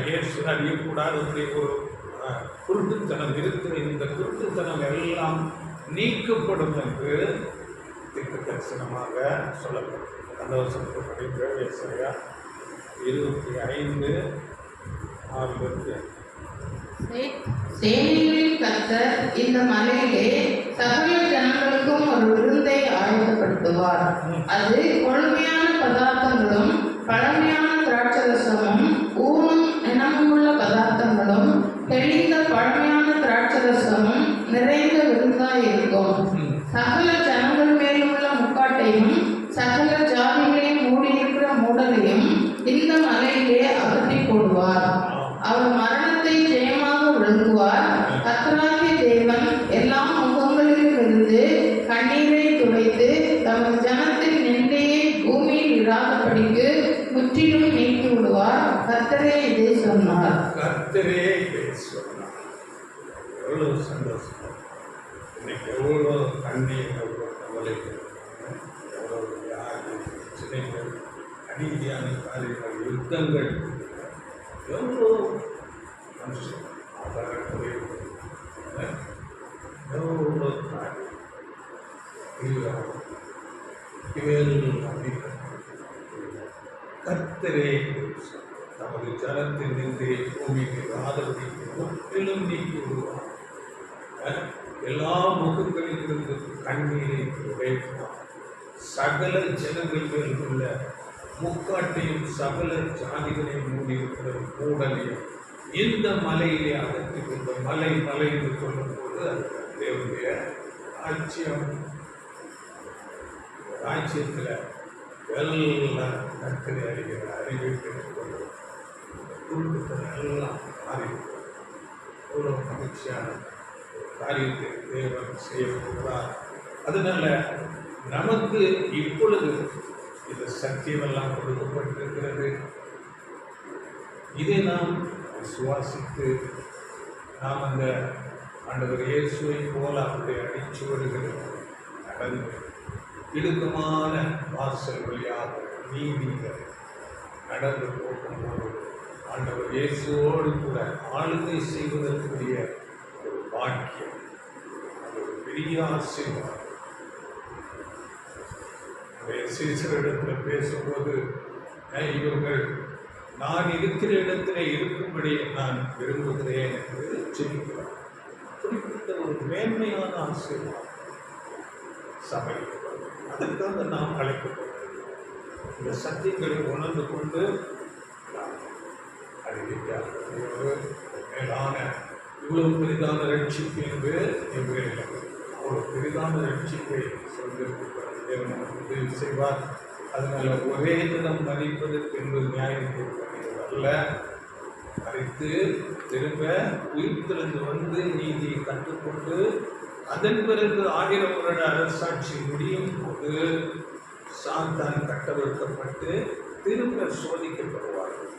இயேசு அறியக்கூடாத ஒரு குருட்டுத்தனம் இருக்கிற இந்த குருட்டுத்தனம் எல்லாம் நீக்கப்படும் என்று தீர்க்க தரிசனமாக சொல்லப்படும். அந்த வசனத்தை படிக்கிற ஏசாயா 25:6. சேனைகளின் கர்த்தர் இந்த மலையிலே சகல ஜனங்களுக்கும் ஒரு விருந்தை ஆயத்தப்படுத்துவார். அது கொழுமையான பதார்த்தங்களும் பழமையான திராட்சரசமும் ஊனும் இனமுள்ள பதார்த்தங்களும் தெளிந்த பழமையான திராட்சரசமும் நிறைந்த விருந்தாய் இருக்கும். சகல ஜனங்கள் மேலுள்ள முக்காட்டையும் சகல ஜாதிகளையும் மூடியிருக்கிற மூடலையும் இந்த மலையிலே அகற்றி போடுவார். அவர் மரணத்தை ஜெயமாக விளங்குவார். கர்த்தராகிய தேவன் எல்லா முகங்களிலும் இருந்து கண்ணீரை துடைத்து தமது ஜனத்தின் நிந்தையை பூமியில் இராதபடிக்கு முற்றிலும் நீக்கி விடுவார். கர்த்தரே இதை சொன்னார். கர்த்தரே இதை சொன்னார். எவ்வளவு சந்தோஷம்! இன்னைக்கு எவ்வளோ கண்ணீர், எவ்வளோ கவலைகள், எவ்வளோ வியாதி, பிரச்சனைகள், அநீதியான காரியங்கள், யுத்தங்கள், எவ்வளோ மனுஷன் ஆதாரக்குறைவு, எவ்வளோ காரியம், இவையெல்லாம் கர்த்தரே தமது ஜனத்தின் நிந்தையை பூமிக்கு ஆதரவுக்கு முற்றிலும் நீக்கி விடுவார். எல்லா முகங்களிலிருந்து கண்ணீரை துடைப்பார். சகல ஜனங்கள் மேல் உள்ள முக்காட்டையும் சகல ஜாதிகளையும் மூடியிருக்கிற மூடலையும் இந்த மலையிலே அகற்றி கொண்ட மலை என்று சொல்லும்போது அது தேவனுடைய ராஜ்யம். ராஜ்யத்தில் எல்லாம் கர்த்தரை அறிகிற அறிவை பெற்றுக்கொண்டு குடும்பத்தில் எல்லாம் மாறி எவ்வளோ மகிழ்ச்சியான காரியத்தை தேவன் செய்ய போகிறார். அதனால நமக்கு இப்பொழுது இந்த சத்தியமெல்லாம் கொடுக்கப்பட்டிருக்கிறது. இதை நாம் விசுவாசித்து நாம் அந்த ஆண்டவர் இயேசுவை போல அவருடைய அடிச்சுவடுகளை நடந்து இடுக்கமான வாசல் வழியாக நீதிகள் நடந்து போகும்போது ஆண்டவர் இயேசுவோடு கூட ஆளுகை செய்வதற்குரிய ஒரு பாக்கியம், அது ஒரு பெரிய ஆசீர்வாதம். சீசரிடத்தில் பேசும்போது இவர்கள் நான் இருக்கிற இடத்துல இருக்கும்படி நான் விரும்புகிறேன் என்று சொல்லிக்கிறார். குறிப்பிட்ட ஒரு மேன்மையான ஆசீர்வாதம் சபை. அதற்காக நாம் அழைக்கப்பட்டது. இந்த சத்தியங்களை உணர்ந்து கொண்டு அறிவிக்க மேலான இவ்வளவு பெரிதான ரட்சிப்பு என்று எவ்வளவு அவ்வளவு பெரிதான ரட்சிப்பை சொல்லியிருக்கிறார். தேவன் நமக்கு உதவி செய்வார். அதனால ஒரே தினம் மறிப்பது பின்பு நியாயம் தீர்ப்பது அல்ல, மறித்து திரும்ப உயிர்த்தெழுந்து வந்து நீதியை கற்றுக்கொண்டு அதன் பிறகு 1000 வருட அரசாட்சி முடியும் போது சாத்தான் கட்டவிழ்க்கப்பட்டு திரும்ப சோதிக்கப்படுவார்கள்.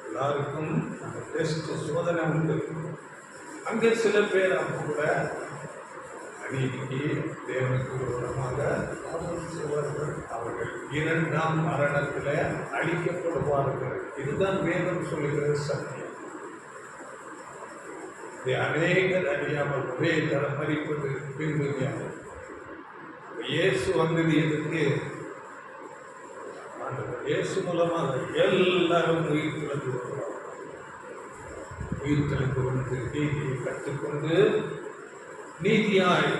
எல்லாருக்கும் அந்த டெஸ்ட் சோதனை உண்டு. அங்கே சில பேர் அவங்க கூட அநீதிக்கு தேவனுக்கு விரோதமாக பாவம் செய்வார்கள். அவர்கள் 2ஆம் மரணத்தில் அழிக்கப்படுவார்கள். இதுதான் வேதம் சொல்லுகிற சத்தியம். அநேகர் அறியாமல் ஒரே தரம் மறிப்பது பின்பு ஞானம். இயேசு வந்தது எதுக்கு? இயேசு மூலமாக எல்லாரும் உயிர்த்தெழுந்து வருவார்கள். உயிர்த்தெழுந்து வந்து நீதியை கற்றுக்கொண்டு நீதியாய்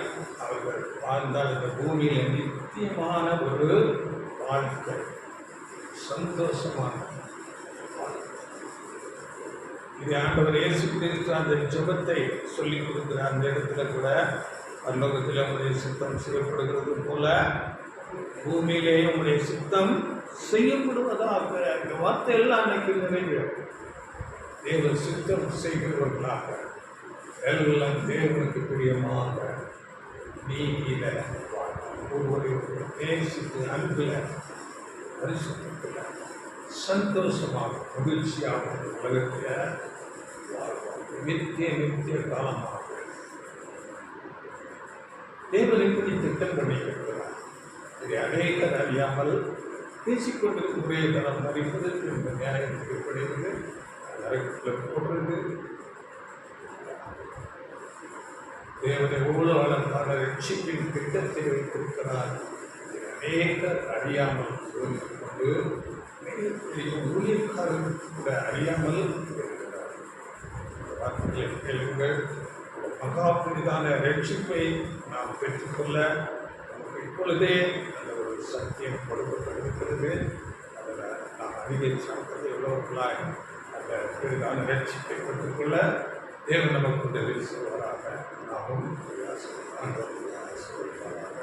அவர்கள் வாழ்ந்தால் இந்த பூமியில நித்தியமான ஒரு வாழ்க்கை, சந்தோஷமான வாழ்க்கை. இது ஆண்டவர் இயேசு கிறிஸ்து அந்த ஜெபத்தை சொல்லிக் கொடுக்கிற அந்த இடத்துல கூட பரலோகத்தில் உங்களுடைய சித்தம் செய்யப்படுகிறது போல பூமியிலேயே உங்களுடைய சித்தம் செய்யப்படுவதாக. அந்த வார்த்தை எல்லாம் அன்னைக்கு நிறைவேறும். தேவ சித்தம் செய்கிறவர்களாக எல்லாம் தேவனுக்கு பிரியமாக நீதியில ஒருவரை நேசித்து அன்பில் பரிசுத்தத்தில் சந்தோஷமாக மகிழ்ச்சியாக உலகத்தில் நித்திய காலமாக தேவன் இப்படி திட்டம் பண்ணியிருக்கிறார். இதை அநேகர் அறியாமல் பேசிக்கொண்டிருக்கும் ஒரே தரம் மறிப்பதற்கு இந்த நியாயம் தீர்ப்படைவது நரகத்தில் போடுறது. தேவனை எவ்வளவு அழகான ரட்சிப்பின் திட்டத்தை வைத்திருக்கிறார். அநேகர் அறியாமல் கொண்டு ஊழியக்காரர் கூட அறியாமல் இருக்கிறார். வார்த்தைகளை கேளுங்கள். மகா புனிதான ரட்சிப்பை நாம் பெற்றுக்கொள்ள நமக்கு இப்பொழுதே அந்த ஒரு சத்தியம் கொடுக்கப்பட்டிருக்கிறது. அதில் நாம் அறிவை சார்ந்தது எவ்வளவுகளாய் அந்த பெரிதான ரட்சிப்பை பெற்றுக்கொள்ள தேவன் நமக்கு உதவி செய்வாராக. நாமும் ஆசீர்வதிப்பாராக.